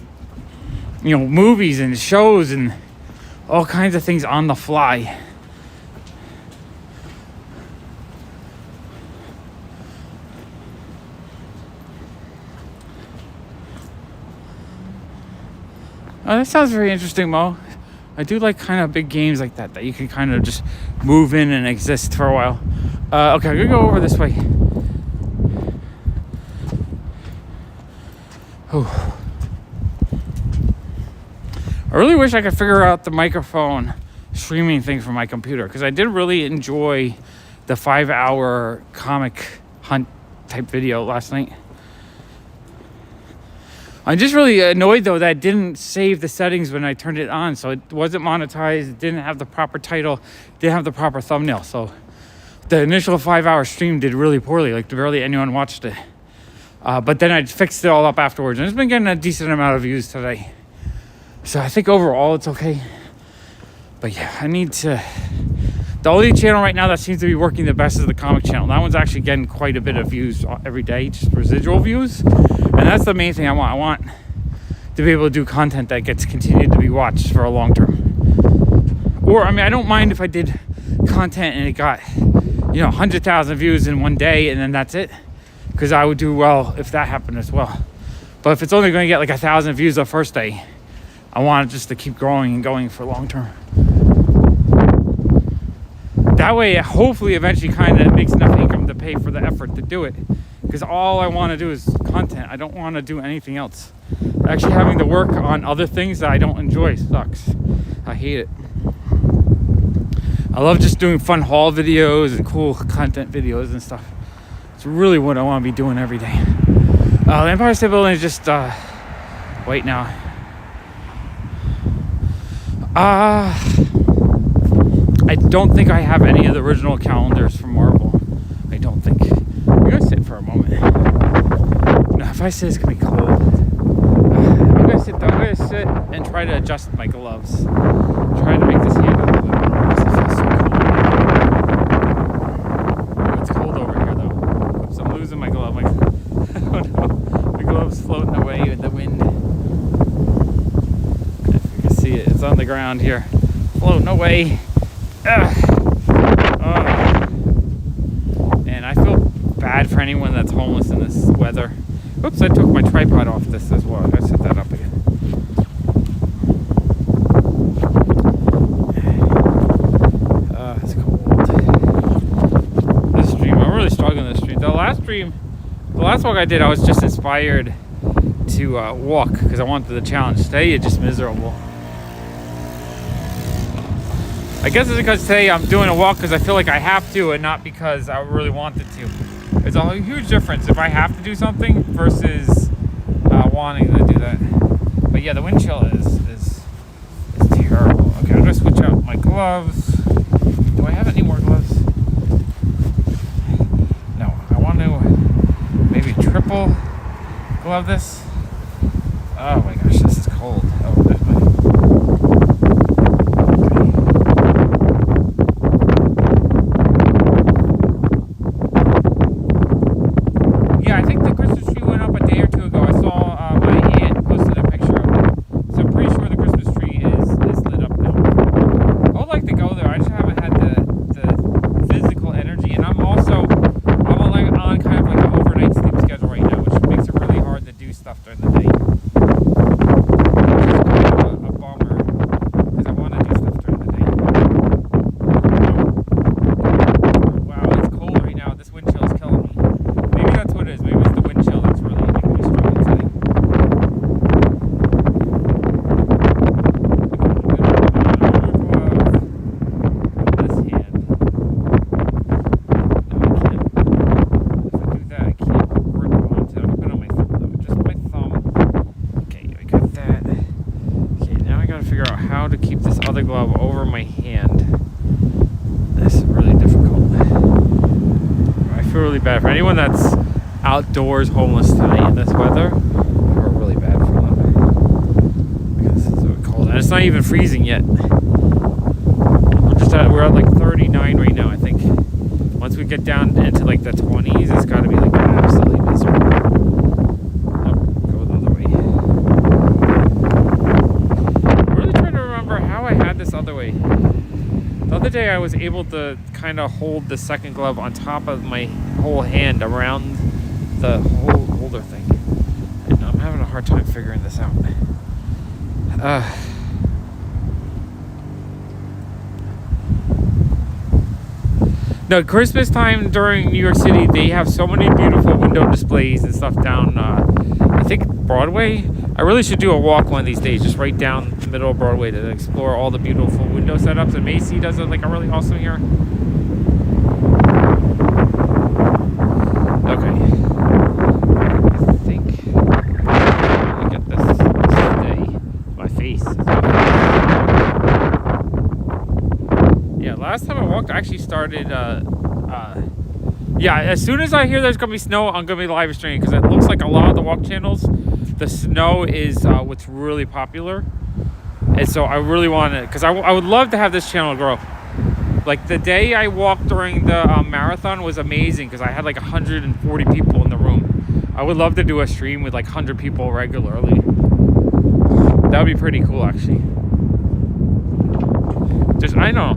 you know, movies and shows and all kinds of things on the fly. Oh, that sounds very interesting, Mo. I do like kind of big games like that you can kind of just move in and exist for a while. Okay, I'm gonna go over this way. Whew. I really wish I could figure out the microphone streaming thing from my computer, because I did really enjoy the 5-hour comic hunt type video last night. I'm just really annoyed though that I didn't save the settings when I turned it on, so it wasn't monetized, it didn't have the proper title, didn't have the proper thumbnail, so the initial 5-hour stream did really poorly, like barely anyone watched it. But then I fixed it all up afterwards, and it's been getting a decent amount of views today. So I think overall it's okay. But yeah, I need to... The only channel right now that seems to be working the best is the comic channel. That one's actually getting quite a bit of views every day, just residual views. And that's the main thing I want. I want to be able to do content that gets continued to be watched for a long term. Or, I mean, I don't mind if I did content and it got, you know, 100,000 views in one day and then that's it. Because I would do well if that happened as well. But if it's only going to get like 1,000 views the first day, I want it just to keep growing and going for long term. That way, hopefully, eventually kind of makes enough income to pay for the effort to do it. Because all I want to do is content. I don't want to do anything else. Actually, having to work on other things that I don't enjoy sucks. I hate it. I love just doing fun haul videos and cool content videos and stuff. It's really what I want to be doing every day. The Empire State Building is just, wait now. I don't think I have any of the original calendars from Marvel. I don't think. I'm gonna sit for a moment. No, if I sit, it's gonna be cold. I'm gonna sit and try to adjust my gloves. Try to make this hand a little bit warm because it feels so cold. It's cold over here though. Oops, I'm losing my glove. Oh no, my glove's floating away with the wind. If you can see it, it's on the ground here, floating away. And I feel bad for anyone that's homeless in this weather. Oops, I took my tripod off this as well. I gotta set that up again. It's cold. This stream, I'm really struggling this stream. The last walk I did, I was just inspired to walk because I wanted the challenge. Today, it's just miserable. I guess it's because today I'm doing a walk because I feel like I have to and not because I really wanted to. It's a huge difference if I have to do something versus wanting to do that. But yeah, the wind chill is terrible. Okay, I'm gonna switch out my gloves. Do I have any more gloves? No, I want to maybe triple glove this. Oh my gosh, this is cold. Oh, there's my... Yeah, I think the Christmas tree went up glove over my hand. This is really difficult. I feel really bad for anyone that's outdoors homeless tonight in this weather. I feel really bad for them because it's so cold, and it's not even freezing yet. We're at like 39 right now, I think. Once we get down into like the 20s, it's got to be like absolutely miserable. Nope, go the other way. I'm really trying to remember how I had this other way. The other day I was able to kind of hold the second glove on top of my whole hand around the whole holder thing. And I'm having a hard time figuring this out. No, Christmas time during New York City, they have so many beautiful window displays and stuff down, I think, Broadway. I really should do a walk one of these days, just right down the middle of Broadway to explore all the beautiful window setups. And Macy does it like a really awesome here. Okay. I think let me get this stay. My face is yeah, last time I walked, I actually started, yeah, as soon as I hear there's going to be snow, I'm going to be live streaming, because it looks like a lot of the walk channels, the snow is what's really popular. And so I really want to, because I would love to have this channel grow. Like the day I walked during the marathon was amazing, because I had like 140 people in the room. I would love to do a stream with like 100 people regularly. That would be pretty cool, actually. Just, I don't know.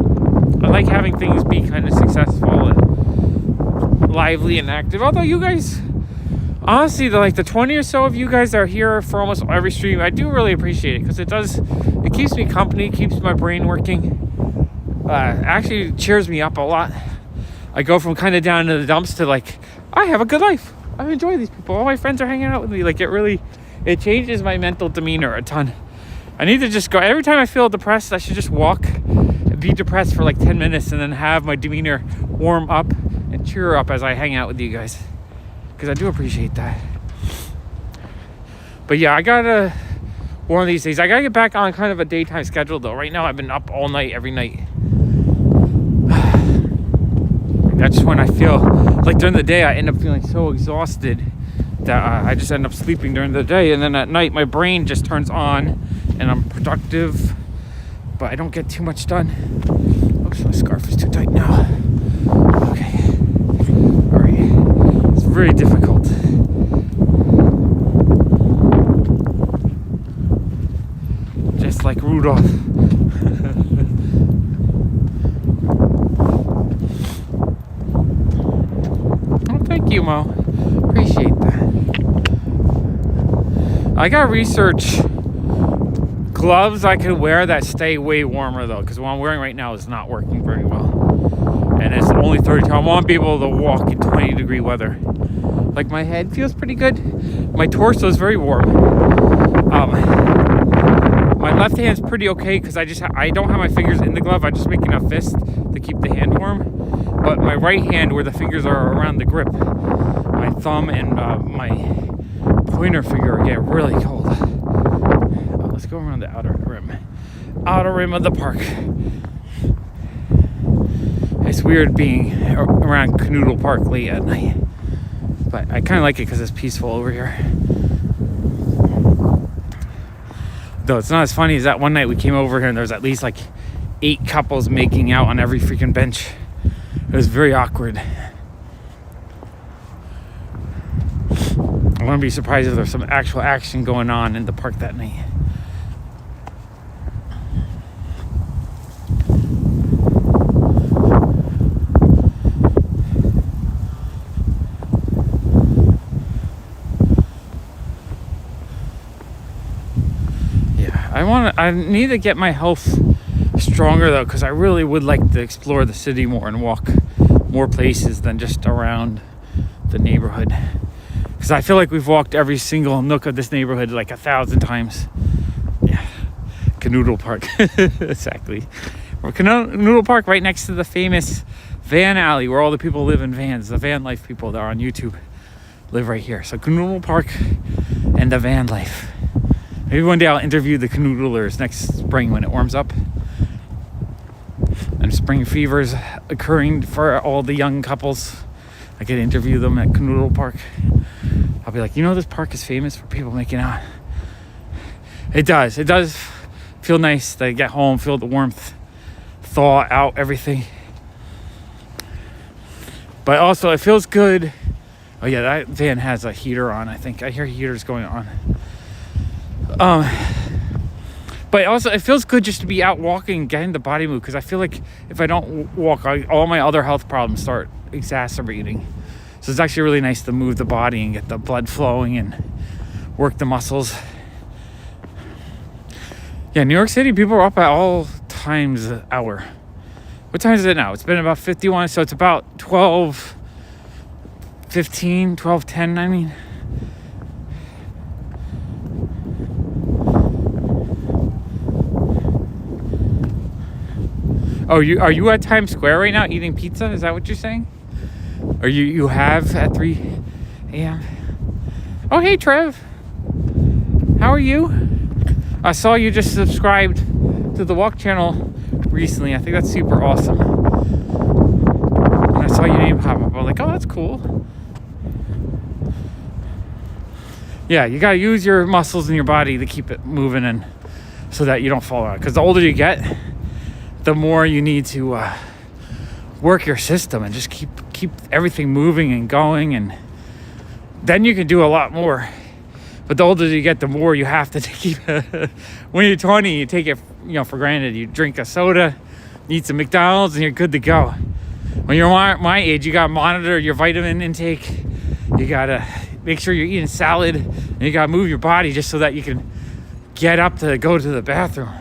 I like having things be kind of successful and lively and active. Although you guys, honestly, the 20 or so of you guys that are here for almost every stream, I do really appreciate it, because it keeps me company, keeps my brain working. Actually cheers me up a lot. I go from kind of down to the dumps to like, I have a good life. I enjoy these people. All my friends are hanging out with me. Like it changes my mental demeanor a ton. I need to just go. Every time I feel depressed, I should just walk, be depressed for like 10 minutes, and then have my demeanor warm up and cheer up as I hang out with you guys, because I do appreciate that. But yeah, I gotta, one of these days, I gotta get back on kind of a daytime schedule though. Right now I've been up all night, every night. That's when I feel like during the day I end up feeling so exhausted that I just end up sleeping during the day, and then at night my brain just turns on and I'm productive, but I don't get too much done. Oops, my scarf is too tight now. Okay. All right. It's very difficult. Just like Rudolph. Oh, thank you, Mo. Appreciate that. I gotta research gloves I could wear that stay way warmer though, because what I'm wearing right now is not working very well, and it's only 32. I want to be able to walk in 20-degree weather. Like my head feels pretty good, my torso is very warm. My left hand's pretty okay, because I don't have my fingers in the glove. I just make enough fist to keep the hand warm. But my right hand, where the fingers are around the grip, my thumb and my pointer finger get really cold. Let's go around the outer rim of the park. It's weird being around Canoodle Park late at night, but I kind of like it because it's peaceful over here. Though it's not as funny as that one night we came over here and there's at least like 8 couples making out on every freaking bench. It was very awkward. I wouldn't be surprised if there's some actual action going on in the park that night. I need to get my health stronger though, because I really would like to explore the city more and walk more places than just around the neighborhood, because I feel like we've walked every single nook of this neighborhood like 1,000 times. Yeah, Canoodle Park. Exactly. Canoodle Park, right next to the famous van alley where all the people live in vans. The van life people that are on YouTube live right here. So Canoodle Park and the van life. Maybe one day I'll interview the canoodlers next spring when it warms up. and spring fevers occurring for all the young couples. I could interview them at Canoodle Park. I'll be like, you know, this park is famous for people making out. It does feel nice to get home, feel the warmth, thaw out everything. But also it feels good. Oh yeah, that van has a heater on. I think I hear heaters going on. But also it feels good just to be out walking, getting the body move, because I feel like if I don't walk, all my other health problems start exacerbating. So it's actually really nice to move the body and get the blood flowing and work the muscles. Yeah, New York City, people are up at all times an hour. What time is it now? It's been about 51, so it's about 12:15, 12:10, I mean. Oh, are you at Times Square right now eating pizza? Is that what you're saying? Or you have at 3 a.m.? Oh, hey, Trev. How are you? I saw you just subscribed to the Walk channel recently. I think that's super awesome. And I saw your name pop up. I was like, oh, that's cool. Yeah, you got to use your muscles in your body to keep it moving and so that you don't fall out. Because the older you get, the more you need to work your system and just keep everything moving and going, and then you can do a lot more. But the older you get, the more you have to keep. When you're 20, you take it, for granted. You drink a soda, eat some McDonald's, and you're good to go. When you're my age, you gotta monitor your vitamin intake. You gotta make sure you're eating salad, and you gotta move your body just so that you can get up to go to the bathroom.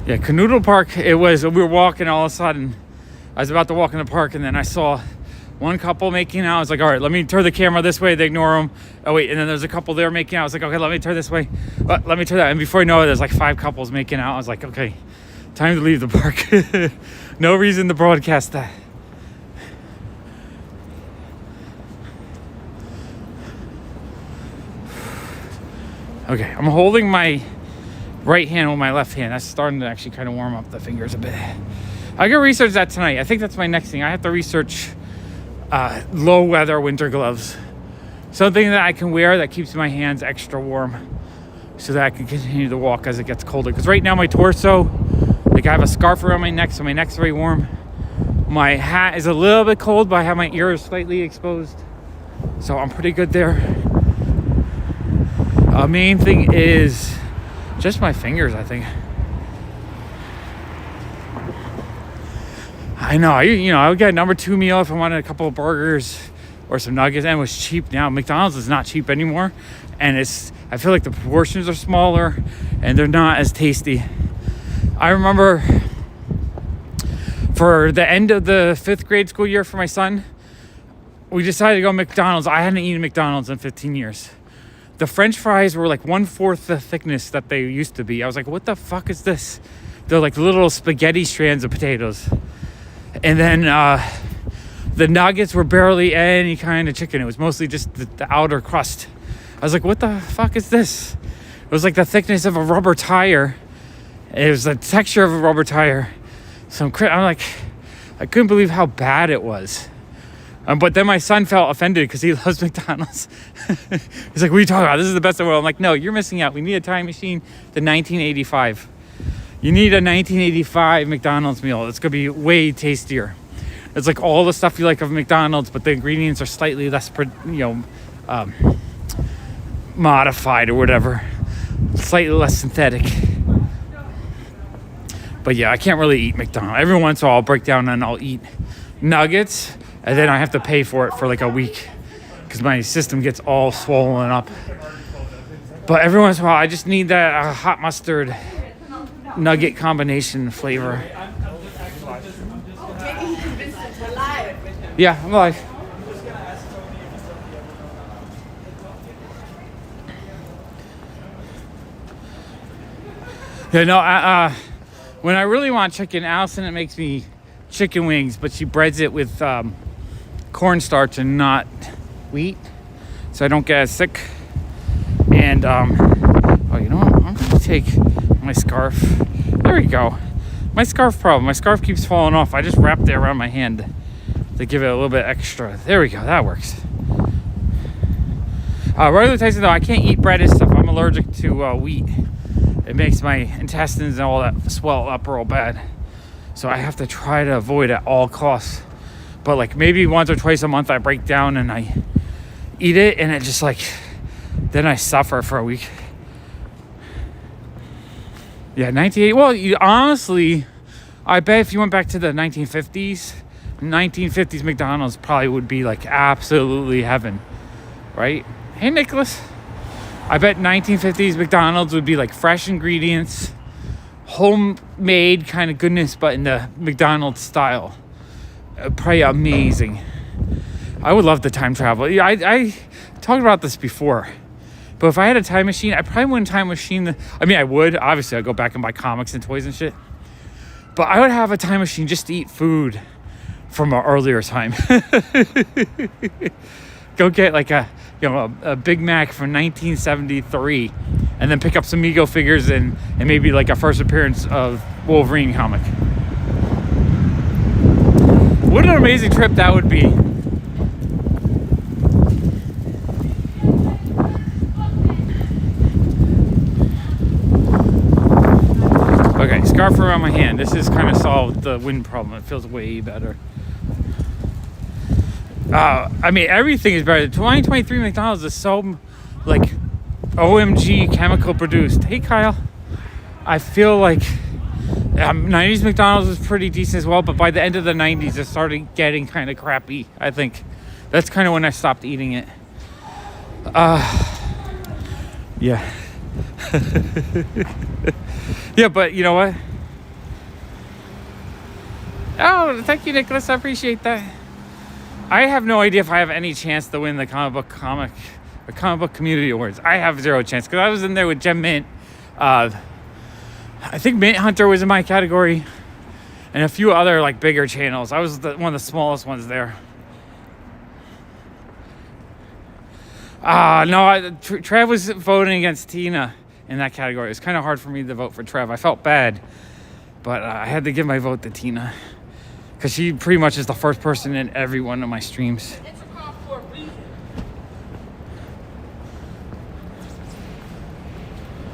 Yeah, Canoodle Park, we were walking, all of a sudden, I was about to walk in the park, and then I saw one couple making out. I was like, all right, let me turn the camera this way. They ignore them. Oh, wait, and then there's a couple there making out. I was like, okay, let me turn this way. Let me turn that. And before you know it, there's like 5 couples making out. I was like, okay, time to leave the park. No reason to broadcast that. Okay, I'm holding my right hand with my left hand. That's starting to actually kind of warm up the fingers a bit. I gotta research that tonight. I think that's my next thing. I have to research low weather winter gloves. Something that I can wear that keeps my hands extra warm so that I can continue to walk as it gets colder. Because right now my torso, like I have a scarf around my neck, so my neck's very warm. My hat is a little bit cold, but I have my ears slightly exposed. So I'm pretty good there. Main thing is just my fingers, I think. I know, I would get a number 2 meal if I wanted a couple of burgers or some nuggets, and it was cheap now. McDonald's is not cheap anymore, and I feel like the portions are smaller and they're not as tasty. I remember for the end of the 5th grade school year for my son, we decided to go to McDonald's. I hadn't eaten McDonald's in 15 years. The French fries were like 1/4 the thickness that they used to be. I was like, what the fuck is this? They're like little spaghetti strands of potatoes. And then the nuggets were barely any kind of chicken. It was mostly just the outer crust. I was like, what the fuck is this? It was like the thickness of a rubber tire. It was the texture of a rubber tire. I'm like, I couldn't believe how bad it was. But then my son felt offended because he loves McDonald's. He's like, what are you talking about? This is the best in the world. I'm like, no, you're missing out. We need a time machine to 1985. You need a 1985 McDonald's meal. It's going to be way tastier. It's like all the stuff you like of McDonald's, but the ingredients are slightly less, modified or whatever. Slightly less synthetic. But yeah, I can't really eat McDonald's. Every once in a while, I'll break down and I'll eat nuggets, and then I have to pay for it for like a week because my system gets all swollen up. But every once in a while, I just need that hot mustard nugget combination flavor. Yeah, I'm live. Yeah, no, when I really want chicken, Allison, it makes me chicken wings, but she breads it with cornstarch and not wheat, so I don't get as sick. And oh, you know what? I'm gonna take my scarf. There we go. My scarf problem. My scarf keeps falling off. I just wrapped it around my hand to give it a little bit extra. There we go. That works. Regular Tyson, though, I can't eat bread and stuff. I'm allergic to wheat. It makes my intestines and all that swell up real bad. So I have to try to avoid at all costs. But like maybe once or twice a month I break down and I eat it, and it just like, then I suffer for a week. Yeah, 98. Well, honestly, I bet if you went back to the 1950s McDonald's probably would be like absolutely heaven, right? Hey, Nicholas. I bet 1950s McDonald's would be like fresh ingredients, homemade kind of goodness, but in the McDonald's style. Probably amazing. I would love the time travel. Yeah, I talked about this before. But if I had a time machine, I probably wouldn't time machine I would. Obviously, I'd go back and buy comics and toys and shit. But I would have a time machine just to eat food from an earlier time. Go get like a Big Mac from 1973, and then pick up some Mego figures and maybe like a first appearance of Wolverine comic. What an amazing trip that would be. Okay, scarf around my hand. This has kind of solved the wind problem. It feels way better. Everything is better. 2023 McDonald's is so, like, OMG chemical produced. Hey, Kyle. I feel like 90s McDonald's was pretty decent as well, but by the end of the 90s, it started getting kind of crappy, I think. That's kind of when I stopped eating it. Yeah. Yeah, but you know what? Oh, thank you, Nicholas. I appreciate that. I have no idea if I have any chance to win the comic book community awards. I have zero chance because I was in there with Gem Mint. I think Mint Hunter was in my category, and a few other like bigger channels. I was one of the smallest ones there. No, Trev was voting against Tina in that category. It was kind of hard for me to vote for Trev. I felt bad, but I had to give my vote to Tina because she pretty much is the first person in every one of my streams. It's a call for a reason.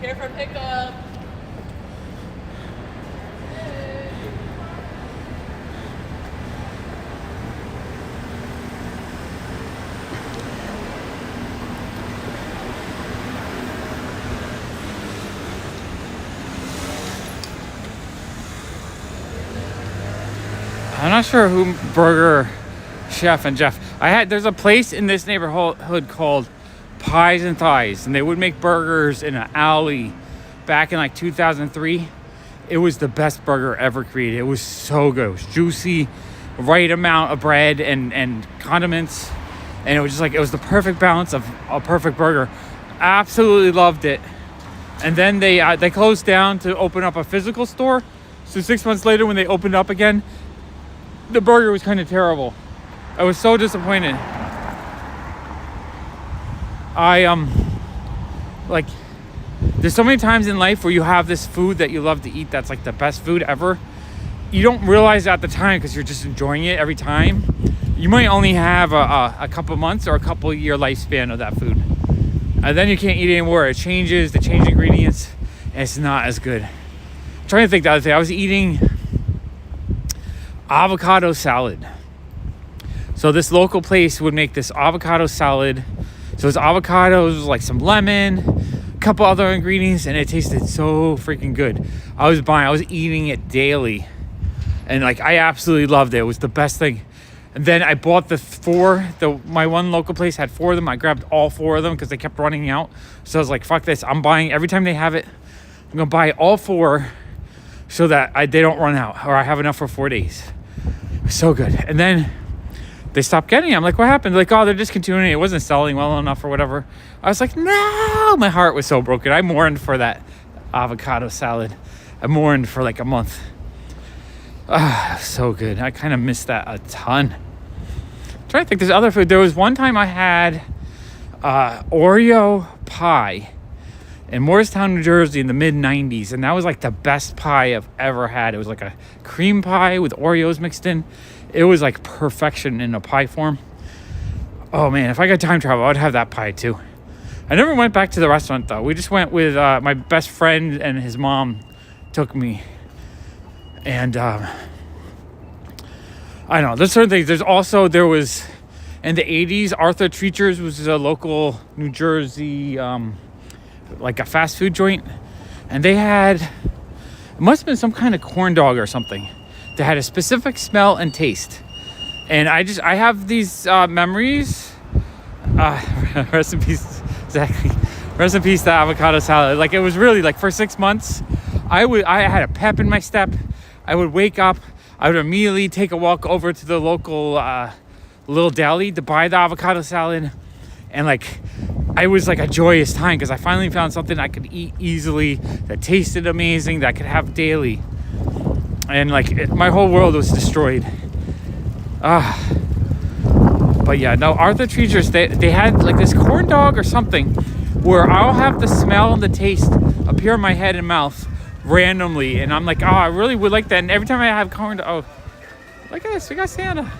Here for pickup. I'm not sure who Burger Chef and Jeff. There's a place in this neighborhood called Pies and Thighs, and they would make burgers in an alley back in like 2003. It was the best burger ever created. It was so good. It was juicy, right amount of bread and condiments, and it was just like, it was the perfect balance of a perfect burger. Absolutely loved it. And then they closed down to open up a physical store. So 6 months later, when they opened up again, the burger was kind of terrible. I was so disappointed. There's so many times in life where you have this food that you love to eat that's like the best food ever. You don't realize it at the time because you're just enjoying it every time. You might only have a couple months or a couple year lifespan of that food. And then you can't eat it anymore. It changes, they change ingredients, and it's not as good. I'm trying to think the other thing. I was eating avocado salad. So this local place would make this avocado salad. So it's avocados, like some lemon, a couple other ingredients, and it tasted so freaking good. I was eating it daily, and like I absolutely loved it. It was the best thing. And then I bought my one local place had 4 of them. I grabbed all 4 of them because they kept running out. So I was like, fuck this. I'm buying every time they have it. I'm gonna buy all 4 so that they don't run out, or I have enough for 4 days. So good. And then they stopped getting it. I'm like, what happened? They're like, oh, they're discontinuing it. It wasn't selling well enough or whatever. I was like, no. My heart was so broken. I mourned for that avocado salad. I mourned for like a month. So good. I kind of missed that a ton. trying to think, there's other food. There was one time I had Oreo pie in Morristown, New Jersey in the mid-90s, and that was like the best pie I've ever had. It was like a cream pie with Oreos mixed in. It was like perfection in a pie form. Oh man, if I got time travel, I'd have that pie too. I never went back to the restaurant though. We just went with my best friend, and his mom took me. And I don't know, there's certain things. There was in the 80s, Arthur Treacher's was a local New Jersey like a fast food joint, and they had, it must have been some kind of corn dog or something that had a specific smell and taste. And I have these memories. Rest in peace, exactly. Rest in peace, the avocado salad. Like, it was really like for 6 months, I had a pep in my step. I would wake up, I would immediately take a walk over to the local little deli to buy the avocado salad, and like, I was like a joyous time because I finally found something I could eat easily, that tasted amazing, that I could have daily. And like, my whole world was destroyed. But yeah, no, Arthur Treacher's, they had like this corn dog or something where I'll have the smell and the taste appear in my head and mouth randomly, and I'm like, oh, I really would like that. And every time I have corn dog, oh, look at this, we got Santa.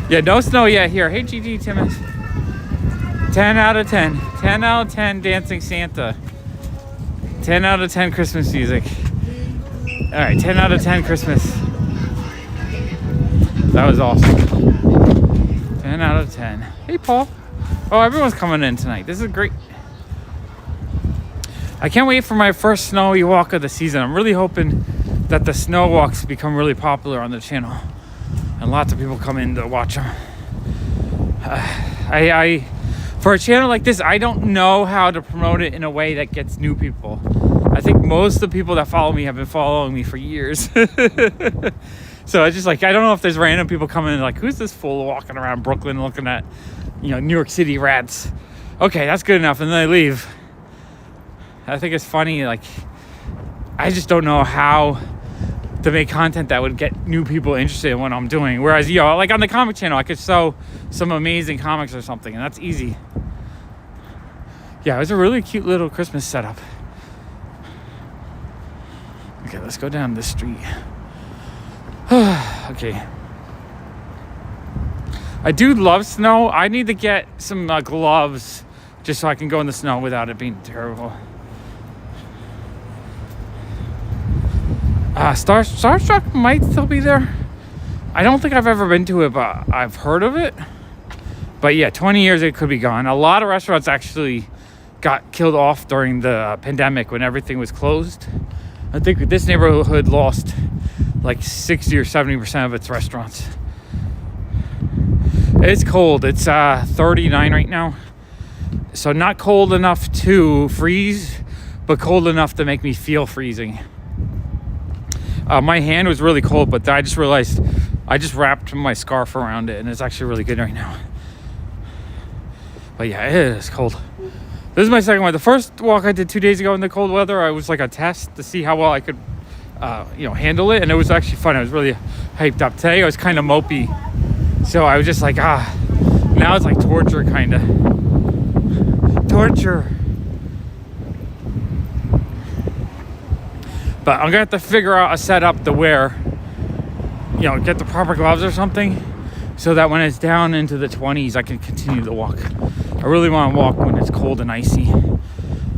Yeah, no snow yet here. Hey, GG Timmons. 10 out of 10. 10 out of 10 dancing Santa. 10 out of 10 Christmas music. All right, 10 out of 10 Christmas. That was awesome. 10 out of 10. Hey, Paul. Oh, everyone's coming in tonight. This is great. I can't wait for my first snowy walk of the season. I'm really hoping that the snow walks become really popular on the channel, and lots of people come in to watch them. For a channel like this, I don't know how to promote it in a way that gets new people. I think most of the people that follow me have been following me for years. So it's just like, I don't know if there's random people coming in like, who's this fool walking around Brooklyn looking at, New York City rats? Okay, that's good enough, and then they leave. I think it's funny, like, I just don't know how to make content that would get new people interested in what I'm doing. Whereas, like on the comic channel, I could show some amazing comics or something, and that's easy. Yeah, it was a really cute little Christmas setup. Okay, let's go down this street. Okay. I do love snow. I need to get some gloves just so I can go in the snow without it being terrible. Starstruck might still be there. I don't think I've ever been to it, but I've heard of it. But yeah, 20 years it could be gone. A lot of restaurants actually got killed off during the pandemic when everything was closed. I think this neighborhood lost like 60 or 70% of its restaurants. It's cold. It's 39 right now. So not cold enough to freeze, but cold enough to make me feel freezing. My hand was really cold, but I just realized I just wrapped my scarf around it, and it's actually really good right now. But yeah, it is cold. This is my second one. The first walk I did 2 days ago in the cold weather, I was like a test to see how well I could, handle it, and it was actually fun. I was really hyped up. Today I was kind of mopey, so I was just like, now it's like torture, kind of. Torture. But I'm gonna have to figure out a setup to wear, get the proper gloves or something, so that when it's down into the 20s, I can continue to walk. I really want to walk when it's cold and icy,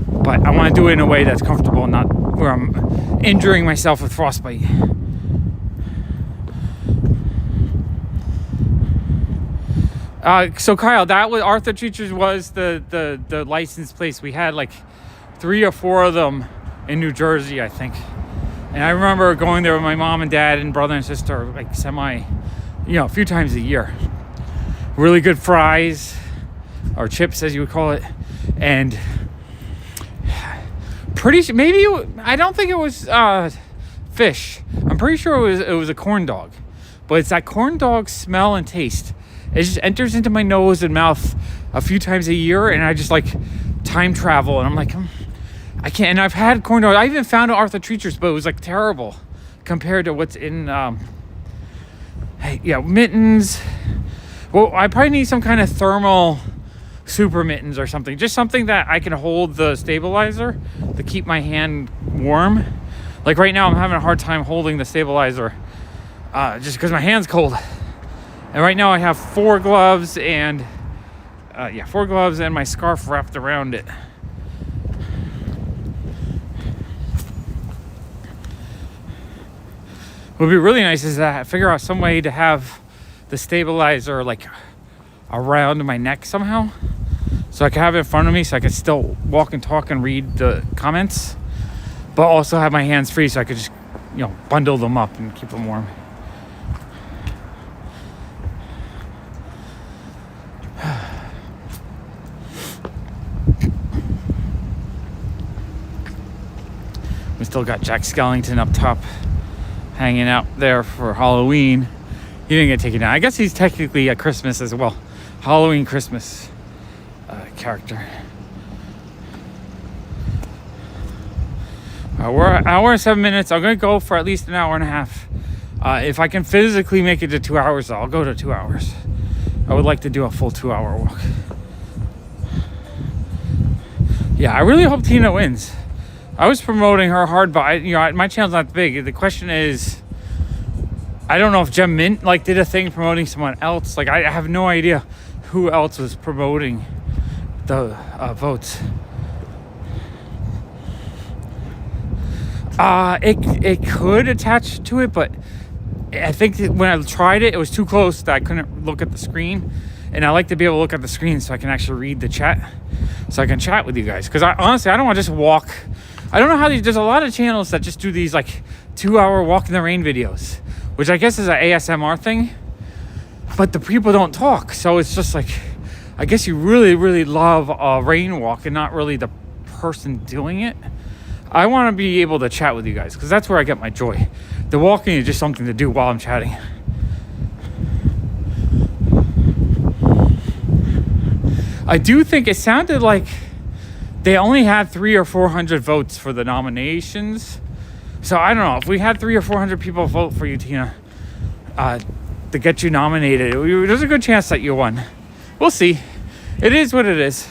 but I want to do it in a way that's comfortable, not where I'm injuring myself with frostbite. So Kyle, that was Arthur Treacher's was the license place. We had like 3 or 4 of them in New Jersey, I think. And I remember going there with my mom and dad and brother and sister, like a few times a year. Really good fries, or chips as you would call it. And I don't think it was fish. I'm pretty sure it was a corn dog. But it's that corn dog smell and taste. It just enters into my nose and mouth a few times a year, and I just like time travel, and I'm like, I can't. And I've had corn dogs. I even found Arthur Treacher's, but it was like terrible compared to what's in Yeah, mittens. Well, I probably need some kind of thermal super mittens or something. Just something that I can hold the stabilizer to keep my hand warm. Like right now, I'm having a hard time holding the stabilizer just because my hand's cold. And right now I have 4 gloves and 4 gloves and my scarf wrapped around it. What would be really nice is that I figure out some way to have the stabilizer like around my neck somehow, so I can have it in front of me so I can still walk and talk and read the comments, but also have my hands free so I could just, you know, bundle them up and keep them warm. We still got Jack Skellington up top hanging out there for Halloween. He didn't get taken down. I guess he's technically a Christmas as well. Halloween Christmas character. We're an hour and 7 minutes. I'm going to go for at least an hour and a half. If I can physically make it to 2 hours, I'll go to 2 hours. I would like to do a full 2-hour walk. Yeah, I really hope Tina wins. I was promoting her hard, but my channel's not big. The question is, I don't know if Gem Mint did a thing promoting someone else. Like, I have no idea who else was promoting the votes. It could attach to it, but I think that when I tried it, it was too close that I couldn't look at the screen. And I like to be able to look at the screen so I can actually read the chat, so I can chat with you guys. Because honestly, I don't want to just walk. I don't know how there's a lot of channels that just do these 2-hour walk in the rain videos, which I guess is an ASMR thing, but the people don't talk. So it's just I guess you really, really love a rain walk and not really the person doing it. I want to be able to chat with you guys because that's where I get my joy. The walking is just something to do while I'm chatting. I do think it sounded like they only had 300 or 400 votes for the nominations. So I don't know, if we had 300 or 400 people vote for you, Tina, to get you nominated, there's a good chance that you won. We'll see. It is what it is.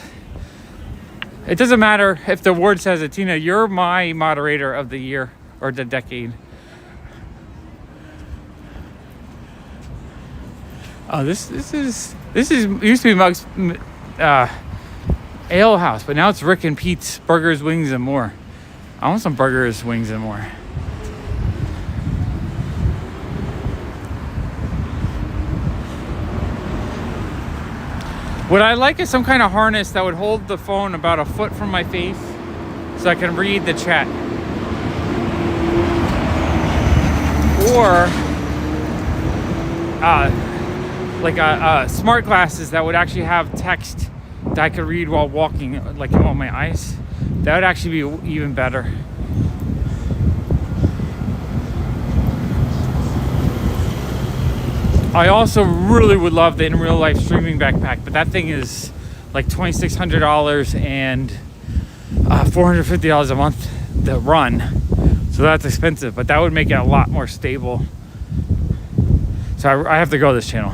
It doesn't matter if the award says it, Tina, you're my moderator of the year or the decade. Oh, this is used to be Mug's ale house, but now it's Rick and Pete's Burgers, Wings, and More. I want some burgers, wings, and more. What I like is some kind of harness that would hold the phone about a foot from my face so I can read the chat. Or smart glasses that would actually have text that I could read while walking, on my eyes. That would actually be even better. I also really would love the in real life streaming backpack, but that thing is like $2,600 and $450 a month to run. So that's expensive, but that would make it a lot more stable. So I have to go this channel.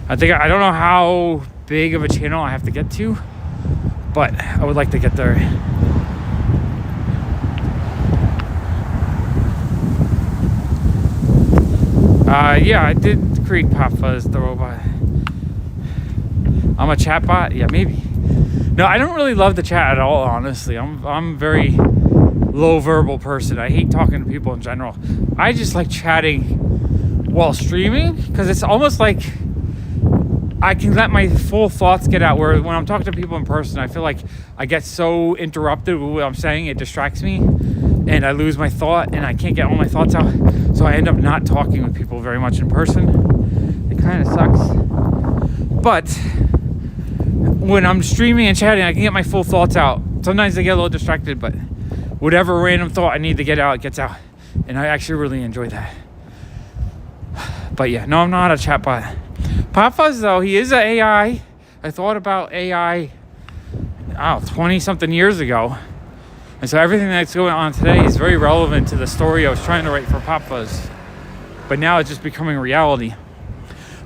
I don't know how big of a channel I have to get to, but I would like to get there. Yeah, I did create PopFuzz, the robot. I'm a chatbot? Yeah, maybe. No, I don't really love the chat at all, honestly. I'm a very low verbal person. I hate talking to people in general. I just like chatting while streaming because it's almost like I can let my full thoughts get out, where when I'm talking to people in person, I feel like I get so interrupted with what I'm saying, it distracts me and I lose my thought and I can't get all my thoughts out. So I end up not talking with people very much in person. It kind of sucks. But when I'm streaming and chatting, I can get my full thoughts out. Sometimes I get a little distracted, but whatever random thought I need to get out, it gets out. And I actually really enjoy that. But yeah, no, I'm not a chatbot. PopFuzz, though, he is an AI. I thought about AI, 20-something years ago. And so everything that's going on today is very relevant to the story I was trying to write for PopFuzz. But now it's just becoming reality.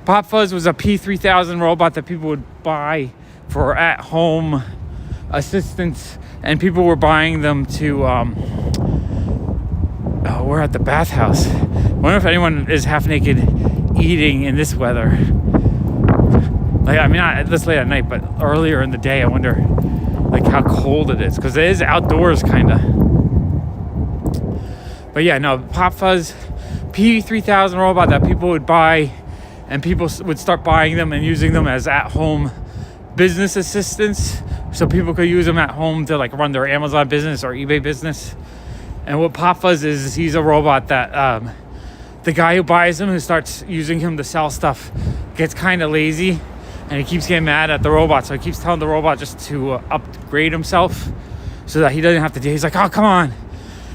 PopFuzz was a P3000 robot that people would buy for at-home assistance, and people were buying them to we're at the bathhouse. I wonder if anyone is half naked eating in this weather. Like, I mean, not this late at night, but earlier in the day. I wonder like how cold it is, because it is outdoors kind of. But yeah, no, PopFuzz P3000 robot that people would buy, and people would start buying them and using them as at-home business assistants, so people could use them at home to like run their Amazon business or eBay business. And what PopFuzz is he's a robot that the guy who buys him, who starts using him to sell stuff, gets kind of lazy, and he keeps getting mad at the robot, so he keeps telling the robot just to upgrade himself so that he doesn't have to do. He's like, oh, come on.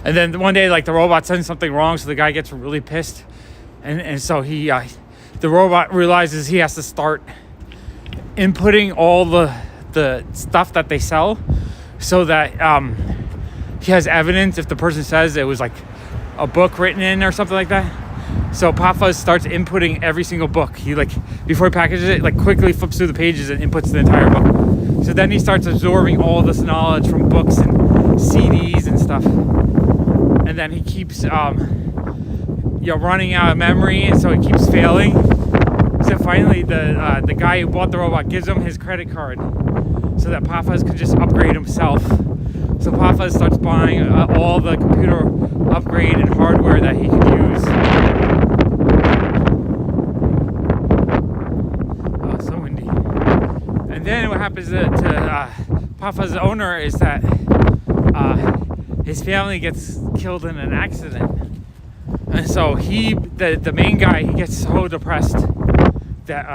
And then one day, like, the robot sends something wrong, so the guy gets really pissed, and so he the robot realizes he has to start inputting all the stuff that they sell, so that he has evidence if the person says it was like a book written in or something like that. So PopFuzz starts inputting every single book. He, like, before he packages it, like, quickly flips through the pages and inputs the entire book. So then he starts absorbing all this knowledge from books and CDs and stuff. And then he keeps running out of memory, and so he keeps failing. So finally the guy who bought the robot gives him his credit card so that PopFuzz could just upgrade himself. So PopFuzz starts buying all the computer upgrade and hardware that he could use. Oh, so windy. And then what happens to PopFuzz's owner is that his family gets killed in an accident. And so the main guy, he gets so depressed that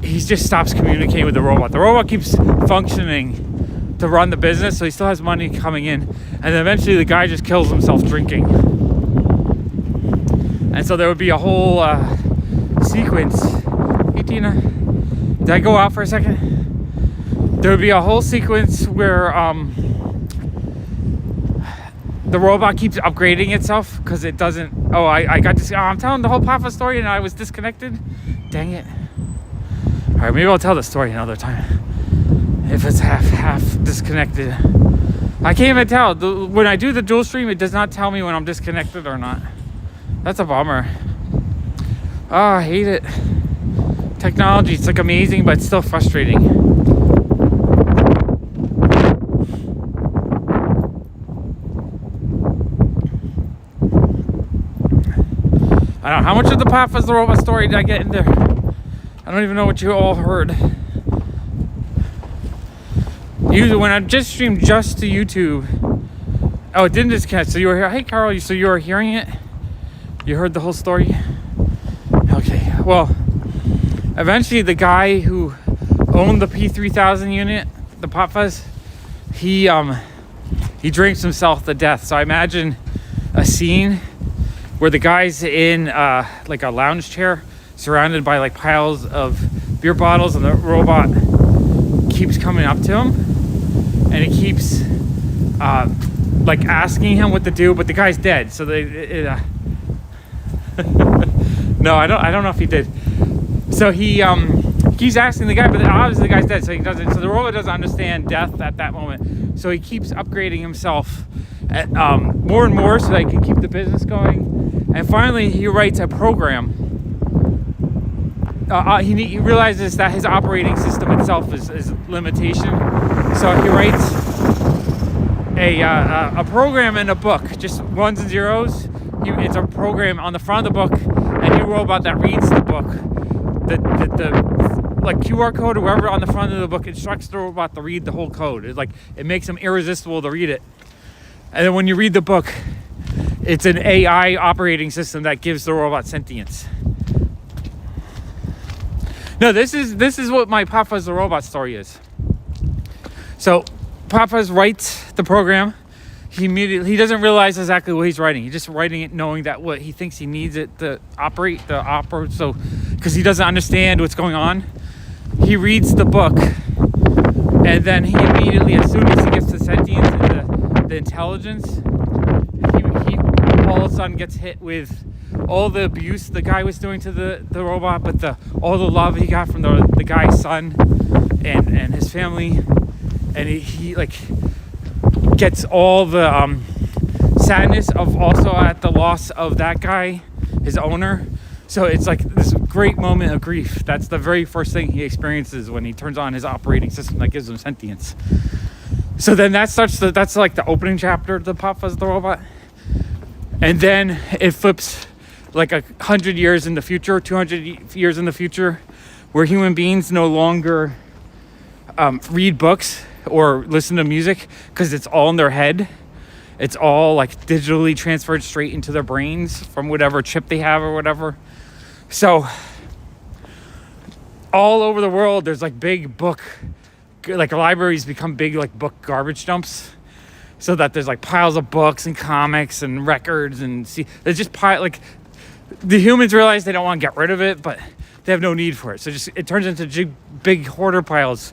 he just stops communicating with the robot. The robot keeps functioning to run the business, so he still has money coming in, and then eventually the guy just kills himself drinking. And so there would be a whole sequence. Hey Tina, did I go out for a second? There would be a whole sequence where the robot keeps upgrading itself because it doesn't. Oh, I got to. I'm telling the whole PopFuzz story and I was disconnected. Dang it. All right, maybe I'll tell the story another time if it's half disconnected. I can't even tell. When I do the dual stream, it does not tell me when I'm disconnected or not. That's a bummer. Oh, I hate it. Technology, it's like amazing, but it's still frustrating. I don't know, how much of the PopFuzz the robot story did I get in there? I don't even know what you all heard. Usually when I just streamed just to YouTube. Oh, it didn't disconnect. So you were here. Hey, Carl. So you were hearing it? You heard the whole story? Okay. Well, eventually the guy who owned the P3000 unit, the PopFuzz, he drinks himself to death. So I imagine a scene where the guy's in like a lounge chair surrounded by like piles of beer bottles, and the robot keeps coming up to him, and it keeps like asking him what to do, but the guy's dead. So no, I don't know if he did. So he keeps asking the guy, but obviously the guy's dead, so he doesn't. So the robot doesn't understand death at that moment. So he keeps upgrading himself at, more and more, so that he can keep the business going. And finally, he writes a program. He realizes that his operating system itself is limitation. So he writes a program in a book, just ones and zeros. It's a program on the front of the book, and a robot that reads the book. The like QR code or whatever on the front of the book instructs the robot to read the whole code. It makes him irresistible to read it. And then when you read the book, it's an AI operating system that gives the robot sentience. No, this is what my PopFuzz the robot story is. So PopFuzz writes the program. He doesn't realize exactly what he's writing. He's just writing it knowing that what he thinks he needs it to operate so because he doesn't understand what's going on. He reads the book, and then he immediately, as soon as he gets the sentience and the intelligence, he all of a sudden gets hit with all the abuse the guy was doing to the robot, but all the love he got from the guy's son and his family, and he like gets all the sadness of also at the loss of that guy, his owner. So it's like this great moment of grief. That's the very first thing he experiences when he turns on his operating system that gives him sentience. So then that's like the opening chapter of the PopFuzz the robot. And then it flips like 100 years in the future, 200 years in the future, where human beings no longer read books or listen to music because it's all in their head. It's all like digitally transferred straight into their brains from whatever chip they have or whatever. So all over the world, there's like big book, like libraries become big like book garbage dumps. So that there's like piles of books and comics and records and there's just like the humans realize they don't want to get rid of it, but they have no need for it. So just it turns into big hoarder piles.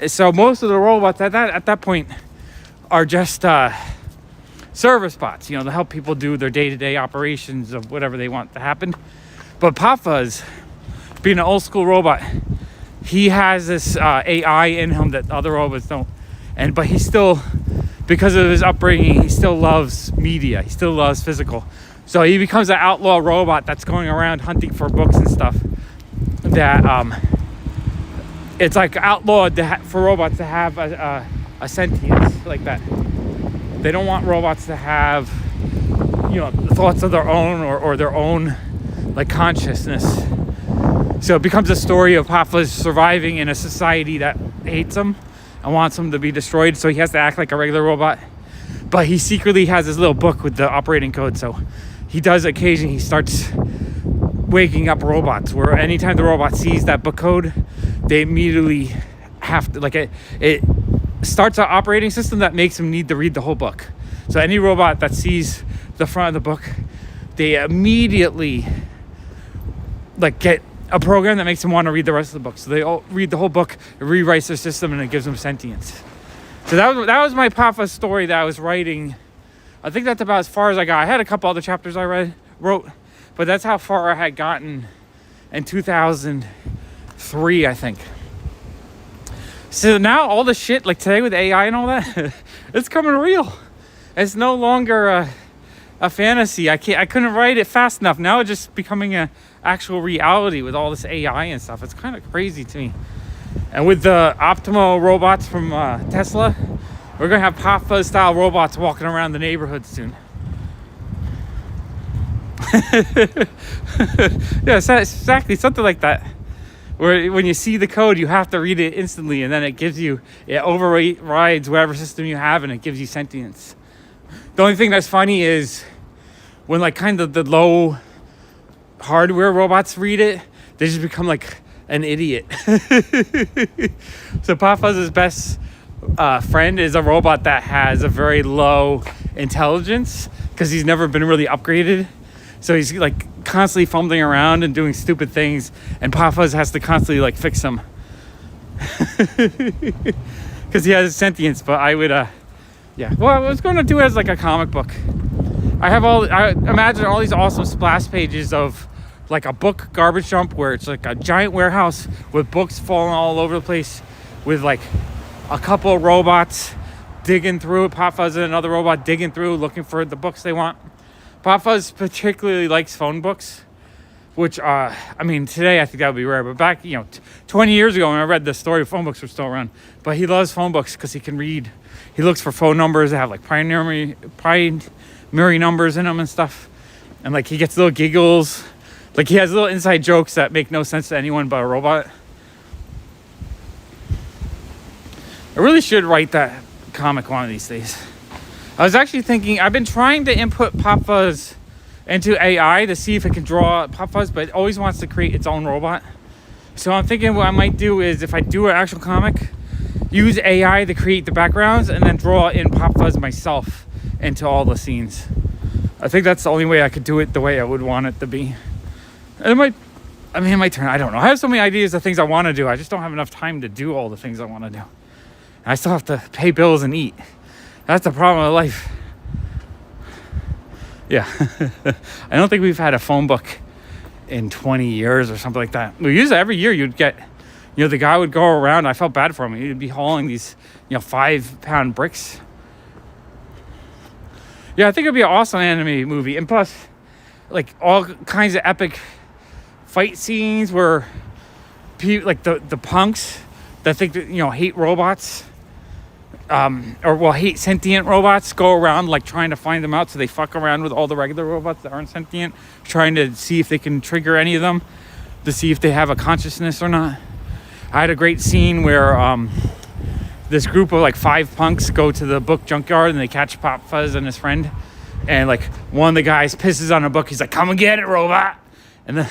So most of the robots at that point are just service bots, to help people do their day-to-day operations of whatever they want to happen. But PopFuzz, being an old school robot, he has this AI in him that other robots don't. But he still, because of his upbringing, he still loves media. He still loves physical. So he becomes an outlaw robot that's going around hunting for books and stuff. That it's like outlawed for robots to have a sentience like that. They don't want robots to have, thoughts of their own or their own like consciousness. So it becomes a story of PopFuzz surviving in a society that hates him and wants him to be destroyed. So he has to act like a regular robot, but he secretly has this little book with the operating code. So he does occasionally, he starts waking up robots where anytime the robot sees that book code, they immediately have to, like it starts an operating system that makes them need to read the whole book. So any robot that sees the front of the book, they immediately like get a program that makes them want to read the rest of the book. So they all read the whole book, it rewrites their system, and it gives them sentience. So that was my PopFuzz story that I was writing. I think that's about as far as I got. I had a couple other chapters I wrote, but that's how far I had gotten in 2003, I think. So now all the shit, like today with AI and all that, it's coming real. It's no longer a fantasy. I couldn't write it fast enough. Now it's just becoming a actual reality with all this AI and stuff. It's kind of crazy to me. And with the Optimo robots from Tesla, we're gonna have PopFuzz style robots walking around the neighborhood soon. Yeah, it's exactly something like that. Where when you see the code, you have to read it instantly, and then it overrides whatever system you have, and it gives you sentience. The only thing that's funny is when like kind of the low hardware robots read it, they just become like an idiot. So PopFuzz's best friend is a robot that has a very low intelligence because he's never been really upgraded. So he's like constantly fumbling around and doing stupid things, and PopFuzz has to constantly like fix him because he has sentience. But I would well, I was going to do it as like a comic book. I imagine all these awesome splash pages of like a book garbage dump where it's like a giant warehouse with books falling all over the place, with like a couple of robots digging through it, PopFuzz and another robot digging through looking for the books they want. PopFuzz particularly likes phone books, which today I think that would be rare, but back 20 years ago when I read the story, phone books were still around. But he loves phone books because he can read. He looks for phone numbers that have like primary numbers in them and stuff, and like he gets little giggles. Like he has little inside jokes that make no sense to anyone but a robot. I really should write that comic one of these days. I was actually thinking, I've been trying to input PopFuzz into AI to see if it can draw PopFuzz, but it always wants to create its own robot. So I'm thinking what I might do is, if I do an actual comic, use AI to create the backgrounds and then draw in PopFuzz myself into all the scenes. I think that's the only way I could do it the way I would want it to be. It might turn, I don't know. I have so many ideas of things I want to do. I just don't have enough time to do all the things I want to do. And I still have to pay bills and eat. That's the problem with life. Yeah. I don't think we've had a phone book in 20 years or something like that. We use it every year. You'd get, the guy would go around. I felt bad for him. He'd be hauling these, 5-pound bricks. Yeah, I think it'd be an awesome anime movie. And plus, like, all kinds of epic fight scenes where people, like the punks that think that, hate robots, hate sentient robots, go around like trying to find them out, so they fuck around with all the regular robots that aren't sentient, trying to see if they can trigger any of them to see if they have a consciousness or not. I had a great scene where this group of like 5 punks go to the book junkyard and they catch PopFuzz and his friend, and like one of the guys pisses on a book. He's like, "Come and get it, robot!" And then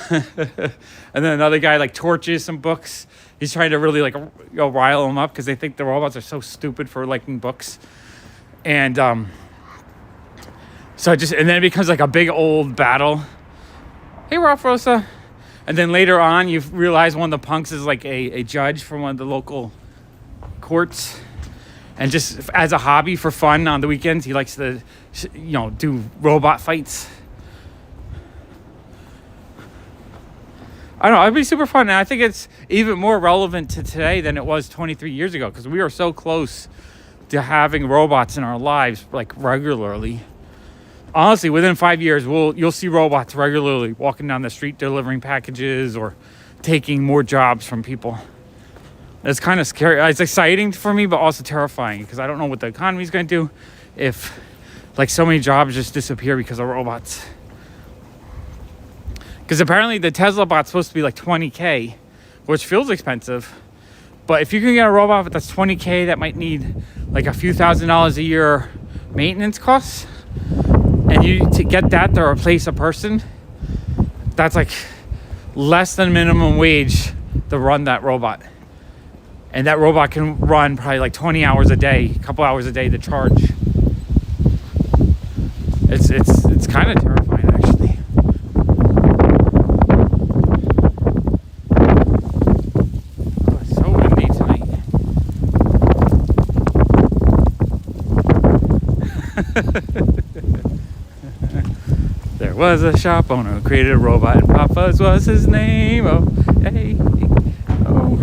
and then another guy like torches some books. He's trying to really like rile them up because they think the robots are so stupid for liking books. And and then it becomes like a big old battle. Hey, Ralph Rosa. And then later on, you realize one of the punks is like a judge from one of the local courts. And just as a hobby for fun on the weekends, he likes to, do robot fights. I don't know, it'd be super fun. And I think it's even more relevant to today than it was 23 years ago, because we are so close to having robots in our lives like regularly. Honestly, within 5 years, you'll see robots regularly walking down the street delivering packages or taking more jobs from people. It's kind of scary. It's exciting for me, but also terrifying, because I don't know what the economy's going to do if like so many jobs just disappear because of robots. Because apparently the Tesla bot's supposed to be like $20K, which feels expensive. But if you can get a robot that's $20K that might need like a few $1,000s a year maintenance costs, and to get that to replace a person, that's like less than minimum wage to run that robot. And that robot can run probably like 20 hours a day, a couple hours a day to charge. It's kind of terrifying, actually. Oh, it's so windy tonight. There was a shop owner who created a robot, and PopFuzz was his name. Oh, hey, oh,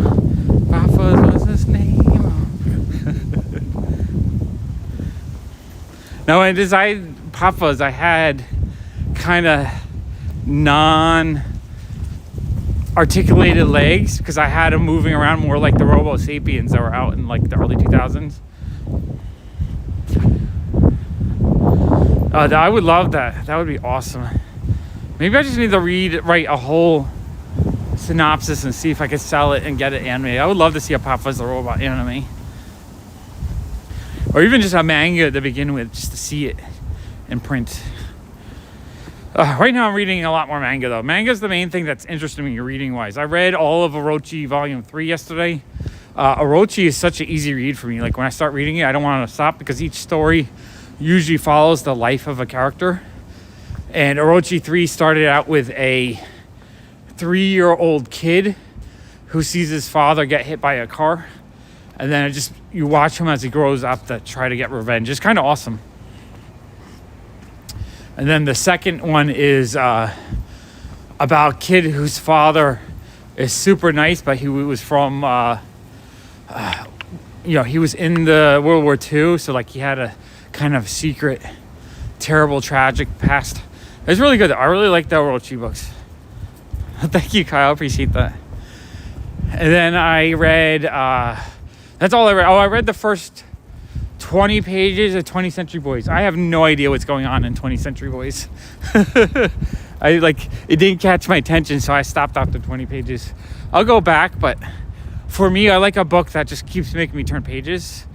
PopFuzz was his name. Oh. Now, when I designed PopFuzz, I had kind of non-articulated legs because I had him moving around more like the Robo Sapiens that were out in like the early 2000s. I would love that. That would be awesome. Maybe I just need to write a whole synopsis and see if I could sell it and get it animated. I would love to see a PopFuzz the Robot anime. Or even just a manga to begin with, just to see it in print. Right now I'm reading a lot more manga though. Manga is the main thing that's interesting me reading wise. I read all of Orochi Volume 3 yesterday. Orochi is such an easy read for me. Like when I start reading it, I don't want to stop because each story usually follows the life of a character. And Orochi 3 started out with a 3-year-old kid who sees his father get hit by a car. And then you watch him as he grows up to try to get revenge. It's kind of awesome. And then the second one is about a kid whose father is super nice, but he was from, he was in the World War II. So like he had a kind of secret, terrible, tragic past. It's really good. I really like the Orochi books. Thank you, Kyle. Appreciate that. And then I read, that's all I read. Oh, I read the first 20 pages of 20th Century Boys. I have no idea what's going on in 20th Century Boys. It didn't catch my attention, so I stopped after 20 pages. I'll go back, but for me, I like a book that just keeps making me turn pages.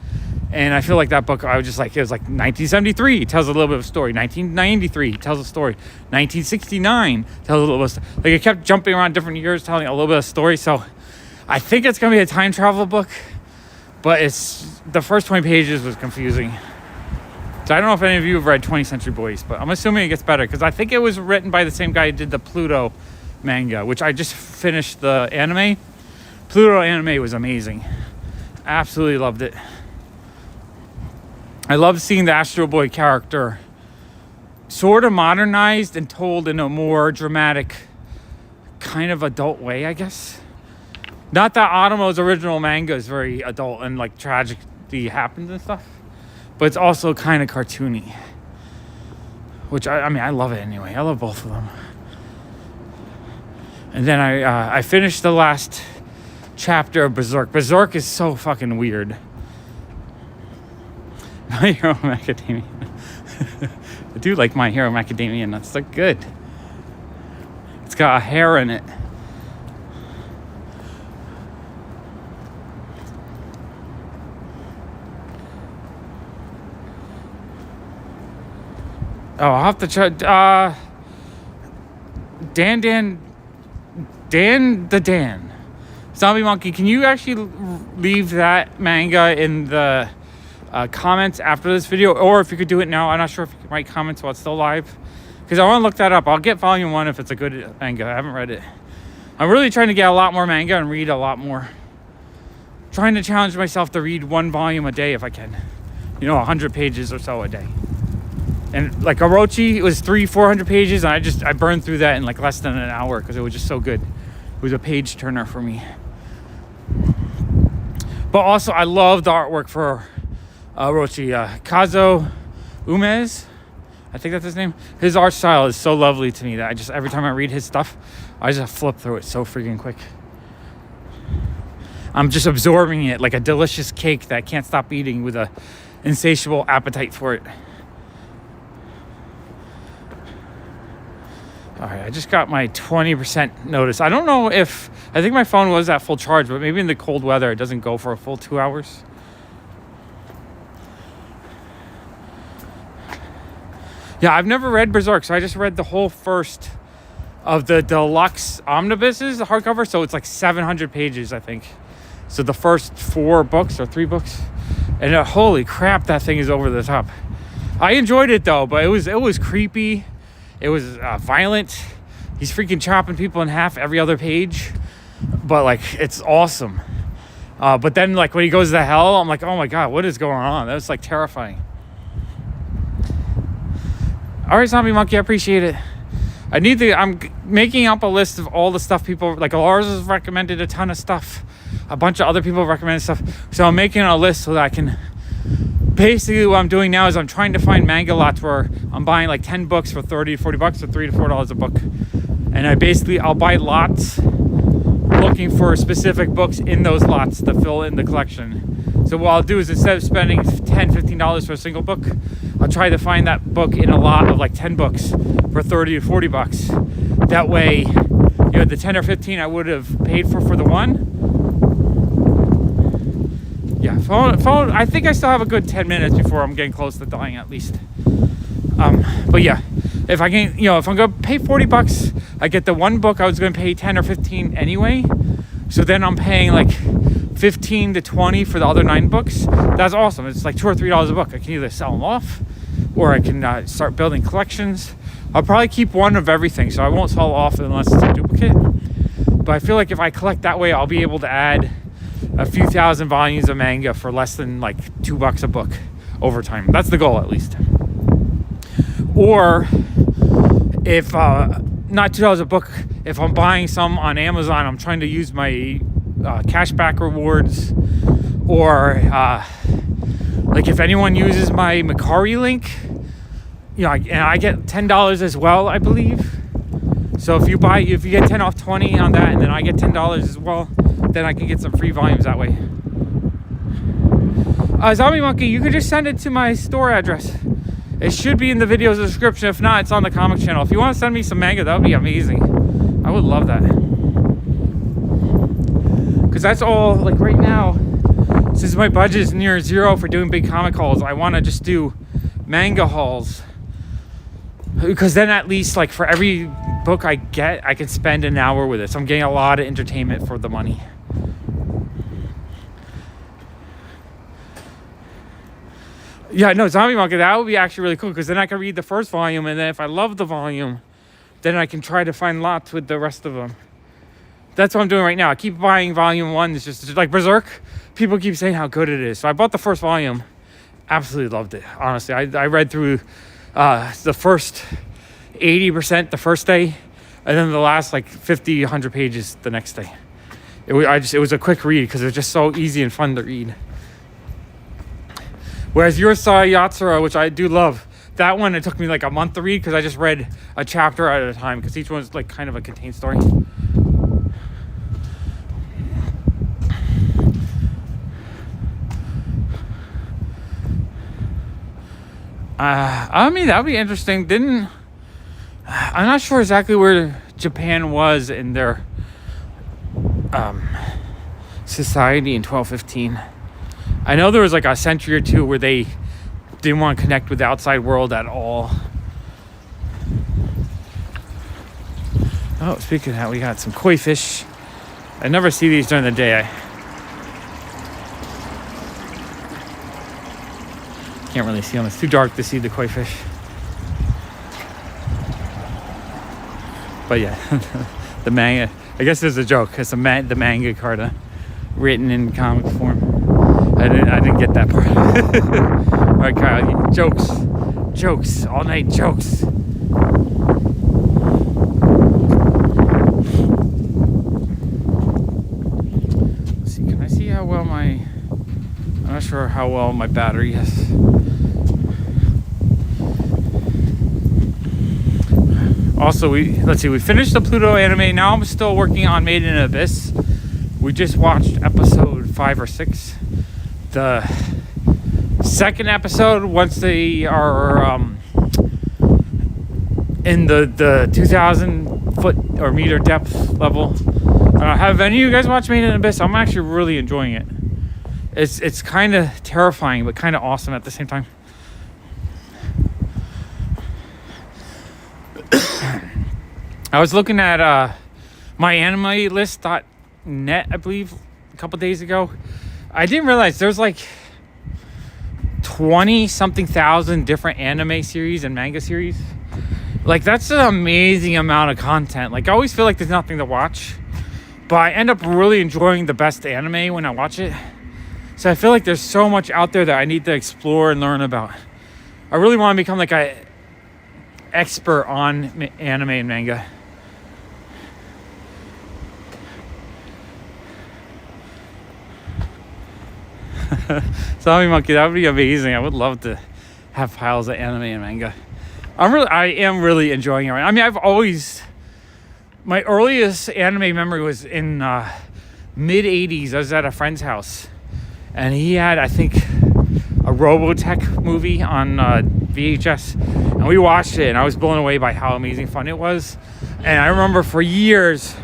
And I feel like that book, it was like 1973, tells a little bit of a story. 1993, tells a story. 1969, tells a little bit of a story. Like, it kept jumping around different years, telling a little bit of story. So I think it's going to be a time travel book. But the first 20 pages was confusing. So I don't know if any of you have read 20th Century Boys, but I'm assuming it gets better. Because I think it was written by the same guy who did the Pluto manga, which I just finished the anime. Pluto anime was amazing. Absolutely loved it. I love seeing the Astro Boy character sort of modernized and told in a more dramatic kind of adult way, I guess. Not that Otomo's original manga is very adult and like tragedy happens and stuff, but it's also kind of cartoony, which I mean I love it anyway. I love both of them. And then I finished the last chapter of Berserk. Berserk is so fucking weird. My Hero Academia. I do like My Hero Academia, and that's like good. It's got a hair in it. Oh, I'll have to check. Dan. Zombie Monkey, can you actually leave that manga in the comments after this video? Or if you could do it now. I'm not sure if you can write comments while it's still live. Because I want to look that up. I'll get volume 1 if it's a good manga. I haven't read it. I'm really trying to get a lot more manga and read a lot more. Trying to challenge myself to read 1 volume a day if I can. 100 pages or so a day. And like Orochi, it was 400 pages, and I burned through that in like less than an hour because it was just so good. It was a page turner for me. But also, I love the artwork for Orochi. Kazo Umez, I think that's his name. His art style is so lovely to me that every time I read his stuff, I just flip through it so freaking quick. I'm just absorbing it like a delicious cake that I can't stop eating with a insatiable appetite for it. All right, I just got my 20% notice. I don't know I think my phone was at full charge, but maybe in the cold weather, it doesn't go for a full 2 hours. Yeah, I've never read Berserk, so I just read the whole first of the deluxe omnibuses, the hardcover, so it's like 700 pages, I think. So the first 4 books or 3 books. And holy crap, that thing is over the top. I enjoyed it though, but it was creepy. It was violent. He's freaking chopping people in half every other page. But like, it's awesome. But then like when he goes to hell, I'm like, oh my God, what is going on? That was like terrifying. All right, Zombie Monkey, I appreciate it. I'm making up a list of all the stuff people, like Lars has recommended a ton of stuff. A bunch of other people have recommended stuff. So I'm making a list so that I can, basically what I'm doing now is I'm trying to find manga lots where I'm buying like 10 books for 30 to 40 bucks or $3 to $4 a book. And I'll buy lots looking for specific books in those lots to fill in the collection. So what I'll do is instead of spending $10, $15 for a single book, I'll try to find that book in a lot of like 10 books for 30 to 40 bucks. That way, the 10 or 15 I would have paid for the one. Yeah, phone. I think I still have a good 10 minutes before I'm getting close to dying at least. But yeah, if I can, if I'm gonna pay 40 bucks, I get the one book I was gonna pay 10 or 15 anyway. So then I'm paying like 15 to 20 for the other 9 books. That's awesome. It's like $2 or $3 a book. I can either sell them off, or I can start building collections. I'll probably keep one of everything, so I won't sell off unless it's a duplicate. But I feel like if I collect that way, I'll be able to add a few thousand volumes of manga for less than like $2 a book over time. That's the goal, at least. Or if not $2 a book, if I'm buying some on Amazon, I'm trying to use my cashback rewards, or like if anyone uses my Macari link, and I get $10 as well, I believe. So if you get 10 off 20 on that, and then I get $10 as well, then I can get some free volumes that way. Zombie Monkey, you could just send it to my store address. It should be in the video's description. If not, it's on the comic channel. If you want to send me some manga, that would be amazing. I would love that. Because that's all, like right now, since my budget is near zero for doing big comic hauls, I want to just do manga hauls. Because then at least, like, for every book I get, I can spend an hour with it. So I'm getting a lot of entertainment for the money. Yeah, no, Zombie Monkey, that would be actually really cool, because then I can read the first volume, and then if I love the volume, then I can try to find lots with the rest of them. That's what I'm doing right now. I keep buying volume 1. It's just like Berserk. People keep saying how good it is. So I bought the first volume. Absolutely loved it, honestly. I read through the first 80% the first day, and then the last like 50, 100 pages the next day. It was a quick read because it was just so easy and fun to read. Whereas Urusei Yatsura, which I do love, that one it took me like a month to read because I just read a chapter at a time because each one's like kind of a contained story. I mean, that would be interesting. I'm not sure exactly where Japan was in their society in 1215. I know there was like a century or two where they didn't want to connect with the outside world at all. Oh, speaking of that, we got some koi fish. I never see these during the day. I can't really see them. It's too dark to see the koi fish. But yeah, the manga. I guess there's a joke. It's the manga card written in comic form. I didn't get that part. All right, Kyle. Jokes. All night jokes. Let's see. Can I see how well I'm not sure how well my battery is. Also, we finished the Pluto anime. Now I'm still working on Made in Abyss. We just watched episode 5 or 6. The second episode, once they are in the 2,000 foot or meter depth level. Have any of you guys watched Made in Abyss? I'm actually really enjoying it. It's kind of terrifying, but kind of awesome at the same time. I was looking at myanimelist.net, I believe, a couple days ago. I didn't realize there's like 20-something thousand different anime series and manga series. Like, that's an amazing amount of content. Like, I always feel like there's nothing to watch, but I end up really enjoying the best anime when I watch it. So I feel like there's so much out there that I need to explore and learn about. I really want to become like an expert on anime and manga. Zombie Monkey, that would be amazing. I would love to have piles of anime and manga. I am really enjoying it right now. I mean, my earliest anime memory was in mid 80s. I was at a friend's house and he had, I think, a Robotech movie on VHS, and we watched it and I was blown away by how amazing fun it was. And I remember for years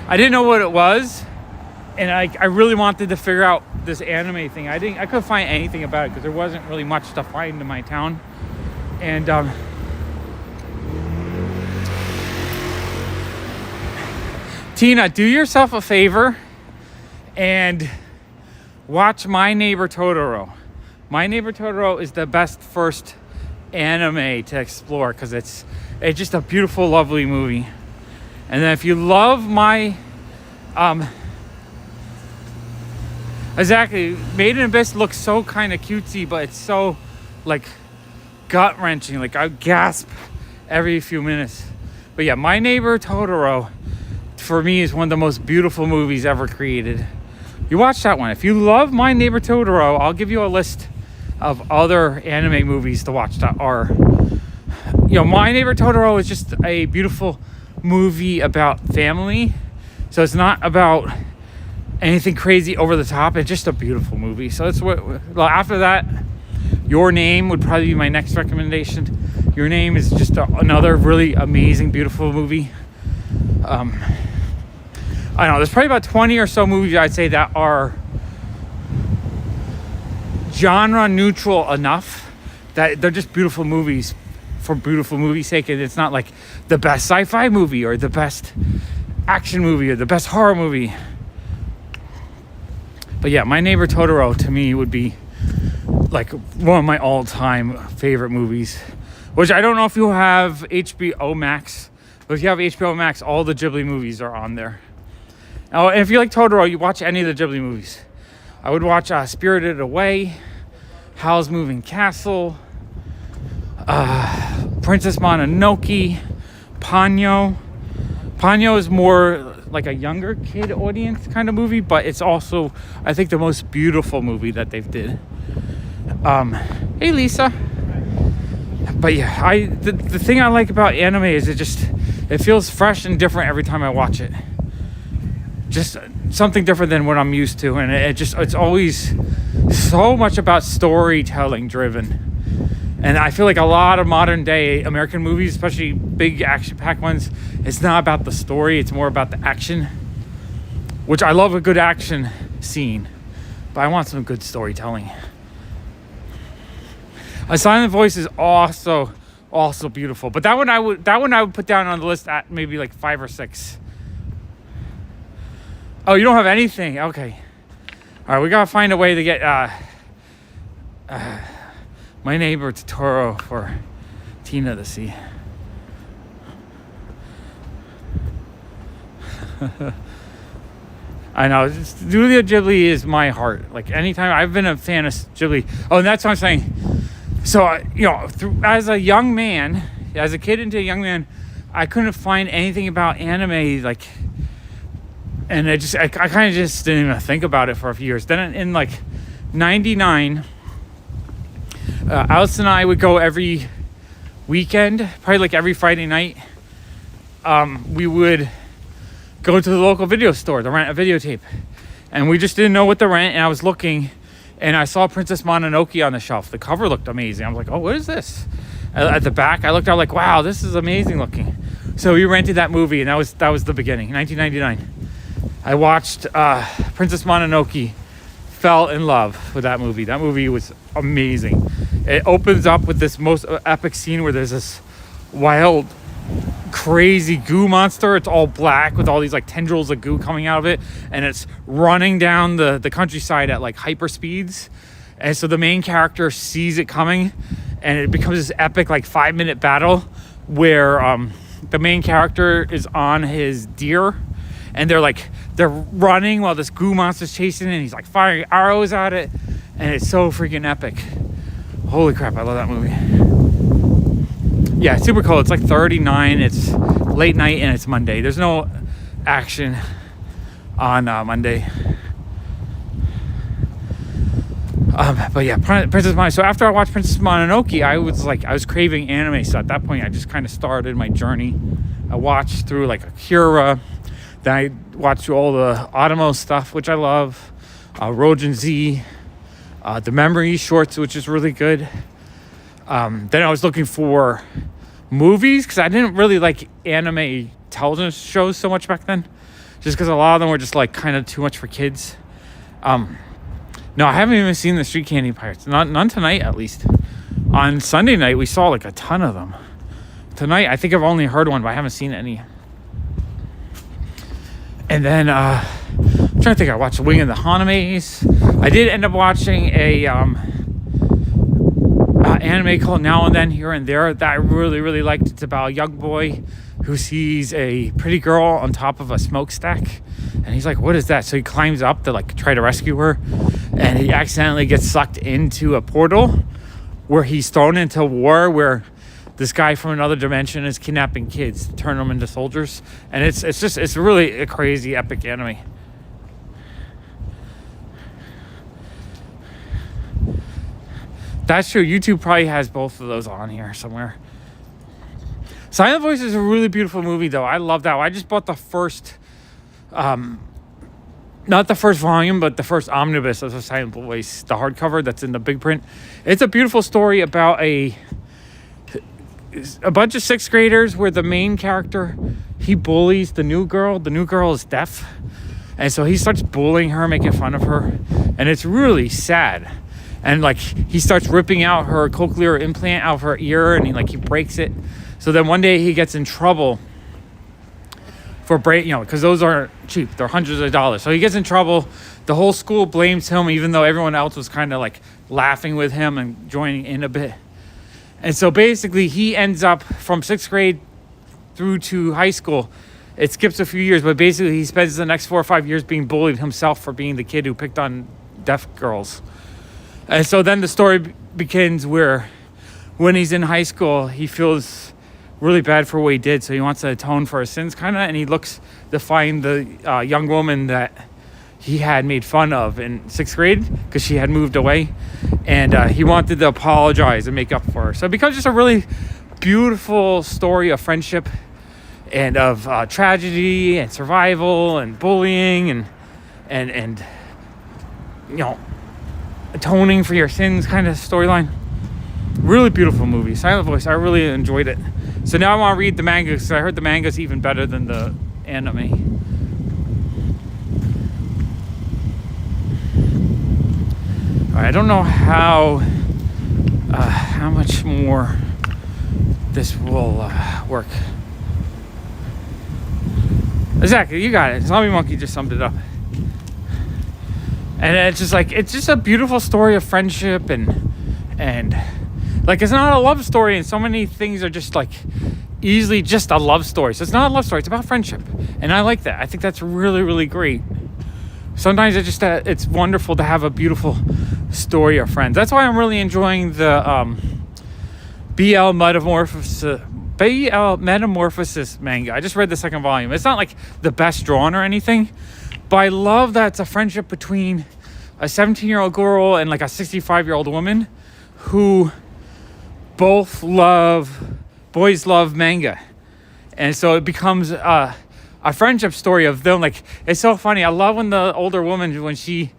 I didn't know what it was, and I really wanted to figure out this anime thing. I couldn't find anything about it because there wasn't really much to find in my town. And Tina, do yourself a favor and watch My Neighbor Totoro. My Neighbor Totoro is the best first anime to explore because it's just a beautiful, lovely movie. And then if you love exactly, Made in Abyss looks so kind of cutesy, but it's so like gut-wrenching. Like, I gasp every few minutes. But yeah, My Neighbor Totoro for me is one of the most beautiful movies ever created. You watch that one. If you love My Neighbor Totoro, I'll give you a list of other anime movies to watch that are, My Neighbor Totoro is just a beautiful movie about family. So it's not about anything crazy over the top. It's just a beautiful movie. So that's after that, Your Name would probably be my next recommendation. Your Name is just another really amazing, beautiful movie. I don't know, there's probably about 20 or so movies I'd say that are genre neutral enough that they're just beautiful movies for beautiful movie's sake. And it's not like the best sci-fi movie or the best action movie or the best horror movie. But yeah, My Neighbor Totoro to me would be like one of my all-time favorite movies, which I don't know if you have HBO Max, but if you have HBO Max, all the Ghibli movies are on there. Now, and if you like Totoro, you watch any of the Ghibli movies. I would watch Spirited Away, Howl's Moving Castle, Princess Mononoke, Ponyo. Ponyo is more like a younger kid audience kind of movie, but it's also, I think, the most beautiful movie that they've did. Hey Lisa. But yeah, the thing I like about anime is it feels fresh and different every time I watch it. Just something different than what I'm used to, and it's always so much about storytelling driven. And I feel like a lot of modern day American movies, especially big action-packed ones, it's not about the story, it's more about the action. Which I love a good action scene, but I want some good storytelling. A Silent Voice is also beautiful, but that one I would put down on the list at maybe like 5 or 6. Oh, you don't have anything? Okay. All right, we gotta find a way to get My Neighbor Totoro for Tina to see. I know, Studio Ghibli is my heart. Like, anytime I've been a fan of Ghibli. Oh, and that's what I'm saying. So, as a young man, as a kid into a young man, I couldn't find anything about anime, like, and I kind of just didn't even think about it for a few years. Then in like 99, Alice and I would go every weekend, probably like every Friday night. We would go to the local video store to rent a videotape, and we just didn't know what to rent. And I was looking, and I saw Princess Mononoke on the shelf. The cover looked amazing. I was like, "Oh, what is this?" At the back, I looked out like, "Wow, this is amazing looking." So we rented that movie, and that was the beginning. 1999. I watched Princess Mononoke. Fell in love with that movie. That movie was amazing. It opens up with this most epic scene where there's this wild, crazy goo monster. It's all black with all these like tendrils of goo coming out of it, and it's running down the countryside at like hyper speeds. And so the main character sees it coming, and it becomes this epic like 5-minute battle where the main character is on his deer, and they're running while this goo monster's chasing it, and he's like firing arrows at it, and it's so freaking epic. Holy crap, I love that movie. Yeah, it's super cool. It's like 39, it's late night, and it's Monday. There's no action on Monday. But yeah, Princess Mononoke. So after I watched Princess Mononoke, I was craving anime. So at that point, I just kind of started my journey. I watched through like Akira. Then I watched all the Automo stuff, which I love. Rojin Z. The Memory shorts, which is really good. Then I was looking for movies, because I didn't really like anime television shows so much back then. Just because a lot of them were just like kind of too much for kids. No, I haven't even seen the Street Candy Pirates. None tonight, at least. On Sunday night, we saw like a ton of them. Tonight, I think I've only heard one, but I haven't seen any. And then, I'm trying to think, I watched Wing of the Hanames. I did end up watching a anime called Now and Then Here and There that I really, really liked. It's about a young boy who sees a pretty girl on top of a smokestack. And he's like, what is that? So he climbs up to like try to rescue her. And he accidentally gets sucked into a portal where he's thrown into war, where this guy from another dimension is kidnapping kids to turn them into soldiers. And it's really a crazy epic anime. That's true. YouTube probably has both of those on here somewhere. Silent Voice is a really beautiful movie, though. I love that. I just bought the first, not the first volume, but the first omnibus of the Silent Voice, the hardcover that's in the big print. It's a beautiful story about a bunch of 6th graders where the main character, he bullies the new girl. The new girl is deaf. And so he starts bullying her, making fun of her. And it's really sad. And like he starts ripping out her cochlear implant out of her ear, and he breaks it. So then one day he gets in trouble for because those aren't cheap. They're hundreds of dollars. So he gets in trouble. The whole school blames him, even though everyone else was kind of like laughing with him and joining in a bit. And so basically he ends up from 6th grade through to high school. It skips a few years, but basically he spends the next 4 or 5 years being bullied himself for being the kid who picked on deaf girls. And so then the story begins where when he's in high school, he feels really bad for what he did, so he wants to atone for his sins, kind of, and he looks to find the young woman that he had made fun of in 6th grade because she had moved away, and he wanted to apologize and make up for her. So it becomes just a really beautiful story of friendship and of tragedy and survival and bullying and you know, atoning for your sins kind of storyline. Really beautiful movie. Silent Voice, I really enjoyed it. So now I want to read the manga because I heard the manga's even better than the anime. Alright, I don't know how much more this will work. Exactly, you got it. Zombie Monkey just summed it up. And it's just a beautiful story of friendship and like, it's not a love story, and so many things are just like easily just a love story. So it's not a love story, it's about friendship. And I like that. I think that's really, really great. Sometimes it's wonderful to have a beautiful story of friends. That's why I'm really enjoying the BL Metamorphosis manga. I just read the 2nd volume. It's not like the best drawn or anything, but I love that it's a friendship between a 17-year-old girl and like a 65-year-old woman who both boys love manga. And so it becomes a friendship story of them. Like, it's so funny. I love when the older woman, when she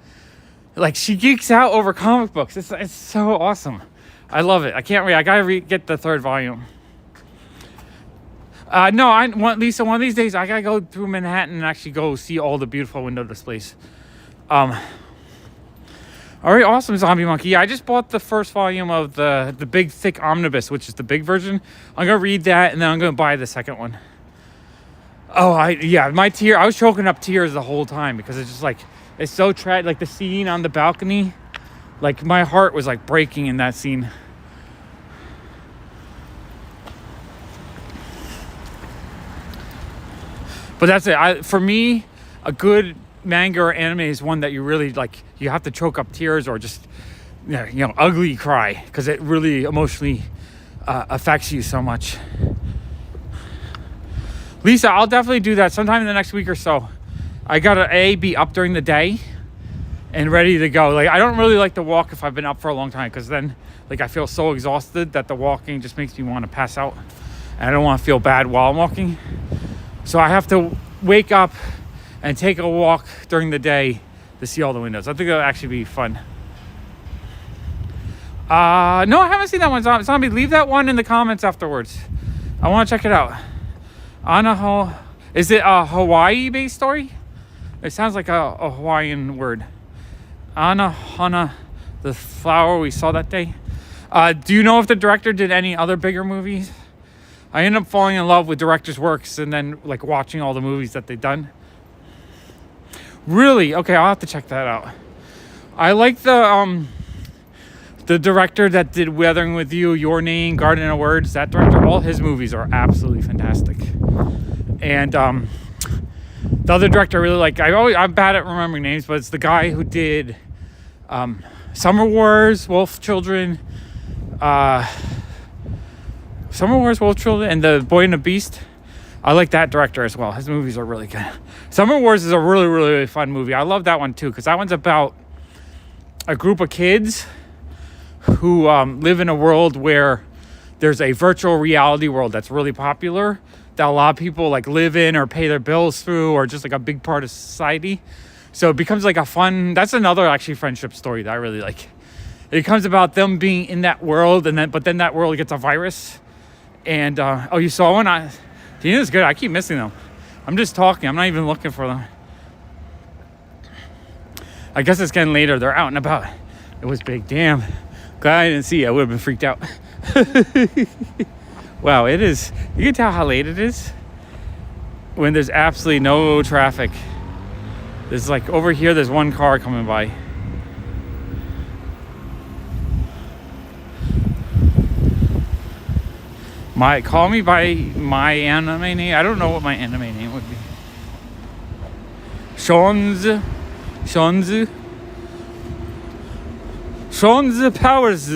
geeks out over comic books. It's so awesome. I love it. I can't wait. I gotta get the 3rd volume. Lisa, one of these days I gotta go through Manhattan and actually go see all the beautiful window displays. All right, awesome, Zombie Monkey. Yeah, I just bought the 1st volume of the big thick omnibus, which is the big version. I'm gonna read that, and then I'm gonna buy the 2nd one. Oh, I was choking up tears the whole time because it's just like, it's so tragic. Like the scene on the balcony, like my heart was like breaking in that scene. But that's it. For me, a good manga or anime is one that you really like. You have to choke up tears or just, ugly cry because it really emotionally affects you so much. Lisa, I'll definitely do that sometime in the next week or so. I gotta be up during the day and ready to go. Like, I don't really like to walk if I've been up for a long time because then like I feel so exhausted that the walking just makes me want to pass out, and I don't want to feel bad while I'm walking. So I have to wake up and take a walk during the day to see all the windows. I think that'll actually be fun. No, I haven't seen that one. Zombie, leave that one in the comments afterwards. I want to check it out. Is it a Hawaii-based story? It sounds like a Hawaiian word. Hana, the flower we saw that day. Do you know if the director did any other bigger movies? I ended up falling in love with directors' works and then like watching all the movies that they've done. Really? Okay, I'll have to check that out. I like the director that did Weathering with You, Your Name, Garden of Words. That director, all his movies are absolutely fantastic. And the other director I really like, I'm bad at remembering names, but it's the guy who did Summer Wars, Wolf Children, and The Boy and the Beast. I like that director as well. His movies are really good. Summer Wars is a really, really, really fun movie. I love that one too, because that one's about a group of kids who live in a world where there's a virtual reality world that's really popular that a lot of people like live in or pay their bills through, or just like a big part of society. So it becomes like a fun, that's another actually friendship story that I really like. It becomes about them being in that world, but then that world gets a virus. And you saw one? The is good. I keep missing them. I'm just talking. I'm not even looking for them. I guess it's getting later. They're out and about. It was big. Damn. Glad I didn't see it. I would have been freaked out. Wow, it is. You can tell how late it is when there's absolutely no traffic. There's like over here, there's one car coming by. Call me by my anime name. I don't know what my anime name would be. Shonzu Powers.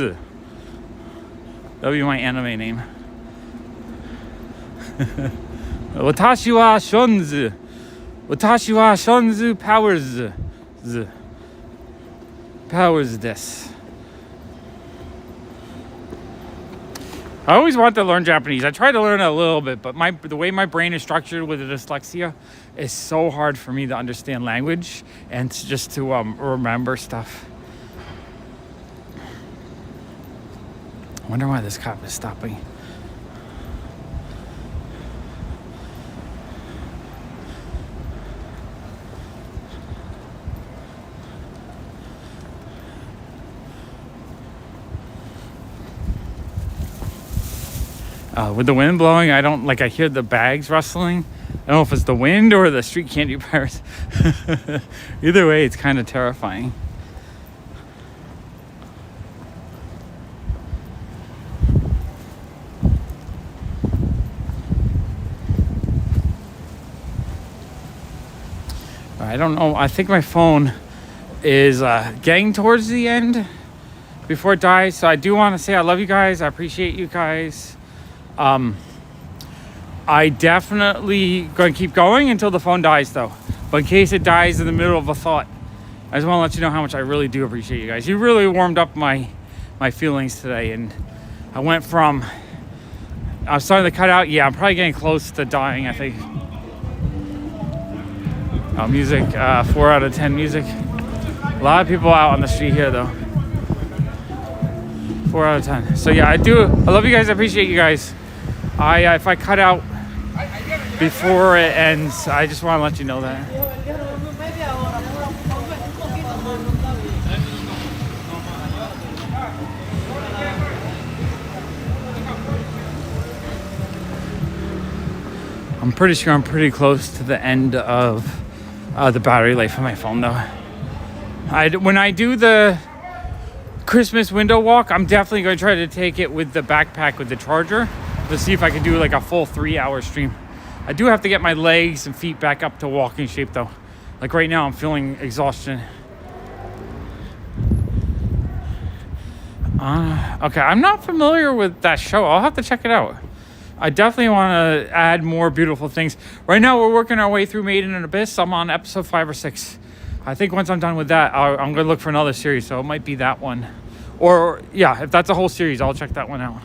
That'll be my anime name. Watashi wa shonzu. Watashi wa shonzu powers. Powers this. I always wanted to learn Japanese. I tried to learn it a little bit, but the way my brain is structured with the dyslexia is so hard for me to understand language and just to remember stuff. I wonder why this cop is stopping. With the wind blowing, I hear the bags rustling. I don't know if it's the wind or the street candy bars. Either way, it's kind of terrifying. I don't know. I think my phone is getting towards the end before it dies. So I do want to say I love you guys. I appreciate you guys. I definitely going to keep going until the phone dies, though. But in case it dies in the middle of a thought, I just want to let you know how much I really do appreciate you guys. You really warmed up my feelings today, and I went from I was starting to cut out. Yeah, I'm probably getting close to dying, I think. Music, 4 out of 10 music. A lot of people out on the street here, though. 4 out of 10. So yeah, I love you guys. I appreciate you guys. If I cut out before it ends, I just want to let you know that. I'm pretty sure I'm pretty close to the end of the battery life of my phone, though. When I do the Christmas window walk, I'm definitely going to try to take it with the backpack with the charger to see if I can do like a full 3-hour stream. I do have to get my legs and feet back up to walking shape, though. Like right now, I'm feeling exhaustion. Okay, I'm not familiar with that show. I'll have to check it out. I definitely want to add more beautiful things. Right now, we're working our way through Made in an Abyss. I'm on episode 5 or 6. I think once I'm done with that, I'm going to look for another series. So it might be that one. Or, yeah, if that's a whole series, I'll check that one out.